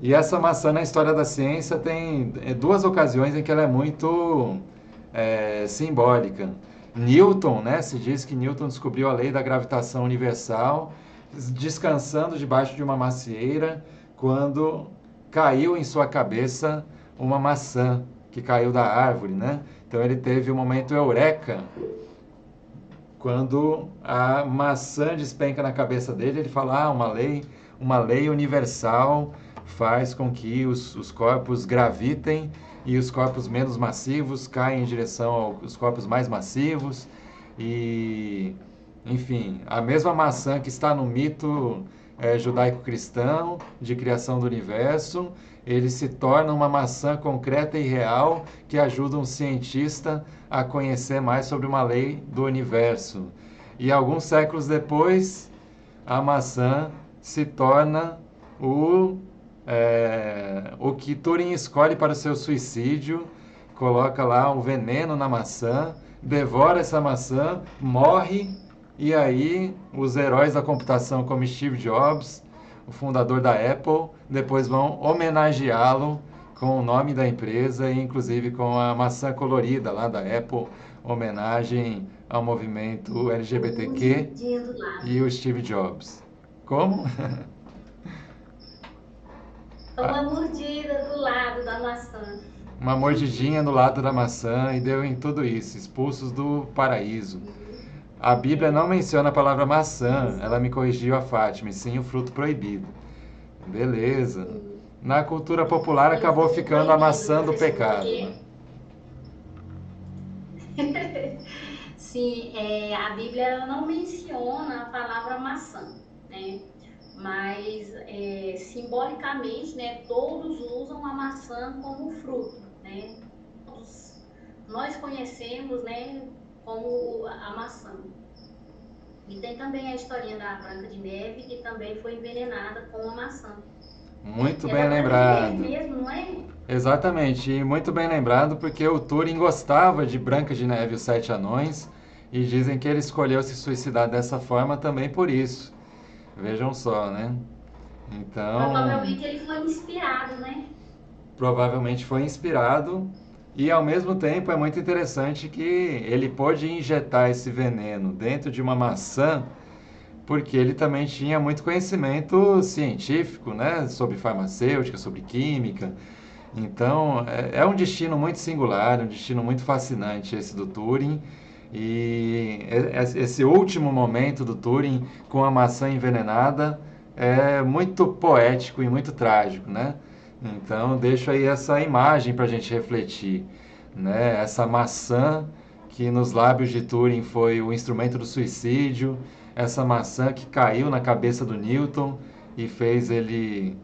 E essa maçã na história da ciência tem duas ocasiões em que ela é muito simbólica. Newton, né, se diz que Newton descobriu a lei da gravitação universal descansando debaixo de uma macieira quando caiu em sua cabeça uma maçã que caiu da árvore, né? Então ele teve um momento eureka quando a maçã despenca na cabeça dele, ele fala, uma lei universal faz com que os corpos gravitem e os corpos menos massivos caem em direção aos corpos mais massivos. E, enfim, a mesma maçã que está no mito judaico-cristão de criação do universo, ele se torna uma maçã concreta e real que ajuda um cientista a conhecer mais sobre uma lei do universo. E alguns séculos depois, a maçã se torna o que Turing escolhe para o seu suicídio, coloca lá um veneno na maçã, devora essa maçã, morre, e aí os heróis da computação como Steve Jobs, o fundador da Apple, depois vão homenageá-lo com o nome da empresa e inclusive com a maçã colorida lá da Apple, homenagem ao movimento LGBTQ e o Steve Jobs. Como? Uma mordida do lado da maçã. Uma mordidinha no lado da maçã e deu em tudo isso, expulsos do paraíso. A Bíblia não menciona a palavra maçã, ela me corrigiu a Fátima, e sim o fruto proibido. Beleza. Na cultura popular acabou ficando a maçã do pecado. Sim, a Bíblia não menciona a palavra maçã, né? Mas simbolicamente, né, todos usam a maçã como fruto, né? Nós conhecemos, né, como a maçã. E tem também a historinha da Branca de Neve, que também foi envenenada com a maçã. Muito bem lembrado. Mesmo, não é? Exatamente, e muito bem lembrado porque o Turing gostava de Branca de Neve e os Sete Anões e dizem que ele escolheu se suicidar dessa forma também por isso. Vejam só, né? Então, provavelmente ele foi inspirado, né? Provavelmente foi inspirado e ao mesmo tempo é muito interessante que ele pôde injetar esse veneno dentro de uma maçã porque ele também tinha muito conhecimento científico, né, sobre farmacêutica, sobre química. Então, é um destino muito singular, um destino muito fascinante esse do Turing. E esse último momento do Turing com a maçã envenenada é muito poético e muito trágico, né? Então, deixo aí essa imagem para a gente refletir, né? Essa maçã que nos lábios de Turing foi o instrumento do suicídio, essa maçã que caiu na cabeça do Newton e fez ele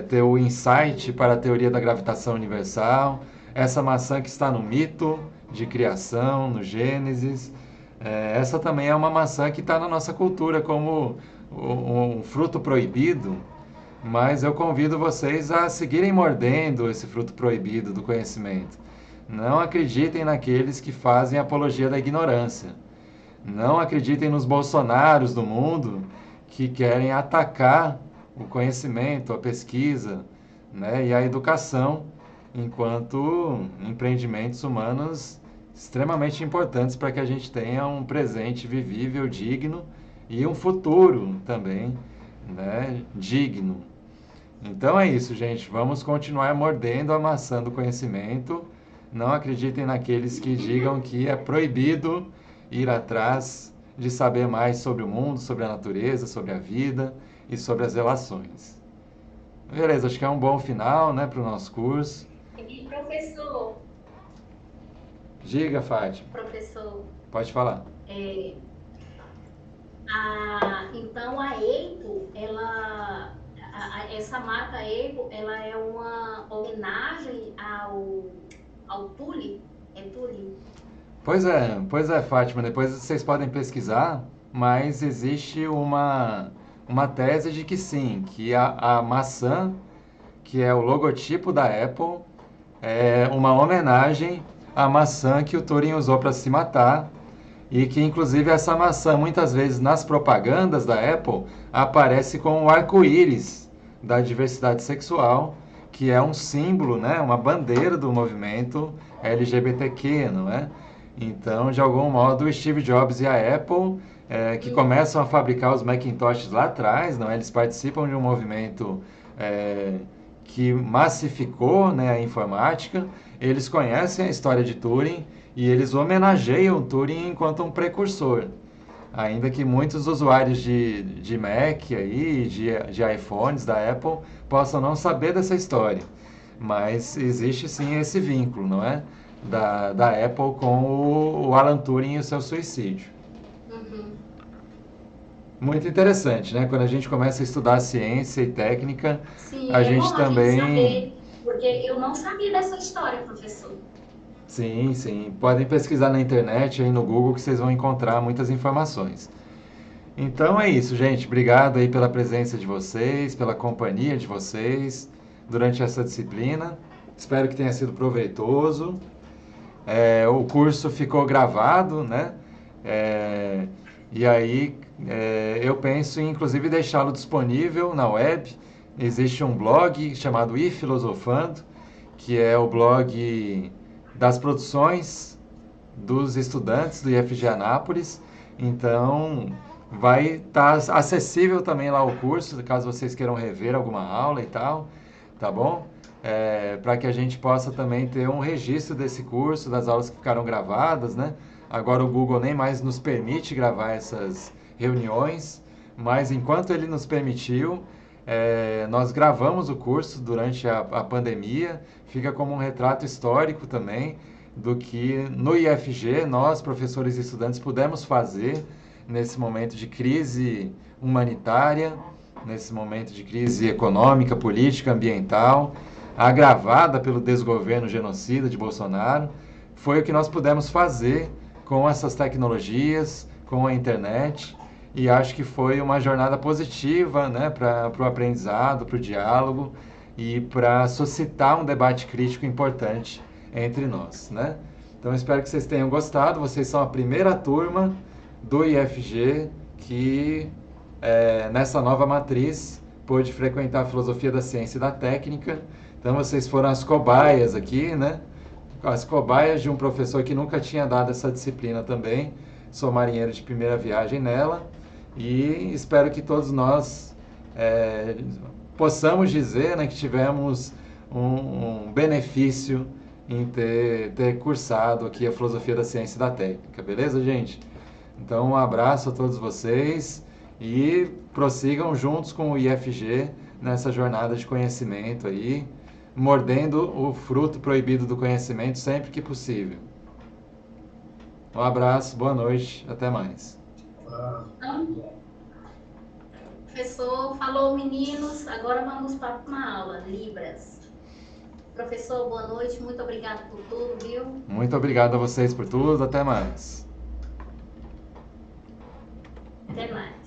ter o insight para a teoria da gravitação universal, essa maçã que está no mito de criação, no Gênesis, essa também é uma maçã que está na nossa cultura como um fruto proibido, mas eu convido vocês a seguirem mordendo esse fruto proibido do conhecimento. Não acreditem naqueles que fazem apologia da ignorância. Não acreditem nos bolsonaros do mundo que querem atacar o conhecimento, a pesquisa, né, e a educação enquanto empreendimentos humanos extremamente importantes para que a gente tenha um presente vivível, digno e um futuro também, né, digno. Então é isso, gente. Vamos continuar mordendo a maçã do conhecimento. Não acreditem naqueles que digam que é proibido ir atrás de saber mais sobre o mundo, sobre a natureza, sobre a vida e sobre as relações. Beleza, acho que é um bom final, né, para o nosso curso. E professor? Diga, Fátima. Professor? Pode falar. Então a EITO, ela essa marca Apple, ela é uma homenagem ao Tule? É Tule? Pois é, Fátima, depois vocês podem pesquisar, mas existe uma tese de que sim, que a maçã, que é o logotipo da Apple, é uma homenagem à maçã que o Turing usou para se matar e que inclusive essa maçã muitas vezes nas propagandas da Apple aparece com o arco-íris da diversidade sexual, que é um símbolo, né, uma bandeira do movimento LGBTQ, não é? Então, de algum modo, o Steve Jobs e a Apple, que começam a fabricar os Macintoshes lá atrás, não é? Eles participam de um movimento é, que massificou, né, a informática, eles conhecem a história de Turing e eles homenageiam Turing enquanto um precursor. Ainda que muitos usuários de Mac aí, de iPhones da Apple possam não saber dessa história. Mas existe sim esse vínculo, não é? Da Apple com o Alan Turing e o seu suicídio. Uhum. Muito interessante, né? Quando a gente começa a estudar ciência e técnica, Sim, a é gente bom a gente também. saber, porque eu não sabia dessa história, professor. Sim, sim. Podem pesquisar na internet, aí no Google, que vocês vão encontrar muitas informações. Então é isso, gente. Obrigado aí pela presença de vocês, pela companhia de vocês durante essa disciplina. Espero que tenha sido proveitoso. O curso ficou gravado, né? É, e aí eu penso em inclusive deixá-lo disponível na web. Existe um blog chamado iFilosofando, que é o blog das produções dos estudantes do IFG Anápolis. Então, vai estar acessível também lá o curso, caso vocês queiram rever alguma aula e tal, tá bom? Para que a gente possa também ter um registro desse curso, das aulas que ficaram gravadas, né? Agora o Google nem mais nos permite gravar essas reuniões, mas enquanto ele nos permitiu, nós gravamos o curso durante a pandemia, fica como um retrato histórico também do que no IFG nós, professores e estudantes, pudemos fazer nesse momento de crise humanitária, nesse momento de crise econômica, política, ambiental, agravada pelo desgoverno genocida de Bolsonaro. Foi o que nós pudemos fazer com essas tecnologias, com a internet, e acho que foi uma jornada positiva, né, para o aprendizado, para o diálogo e para suscitar um debate crítico importante entre nós, né? Então espero que vocês tenham gostado. Vocês são a primeira turma do IFG que nessa nova matriz pôde frequentar a filosofia da ciência e da técnica. Então vocês foram as cobaias aqui, né? As cobaias de um professor que nunca tinha dado essa disciplina também. Sou marinheiro de primeira viagem nela e espero que todos nós possamos dizer, né, que tivemos um benefício em ter cursado aqui a filosofia da ciência e da técnica, beleza, gente? Então, um abraço a todos vocês e prossigam juntos com o IFG nessa jornada de conhecimento aí, mordendo o fruto proibido do conhecimento sempre que possível. Um abraço, boa noite, até mais. Então, professor, falou meninos, agora vamos para uma aula, Libras. Professor, boa noite, muito obrigado por tudo, viu? Muito obrigado a vocês por tudo, até mais. Até mais.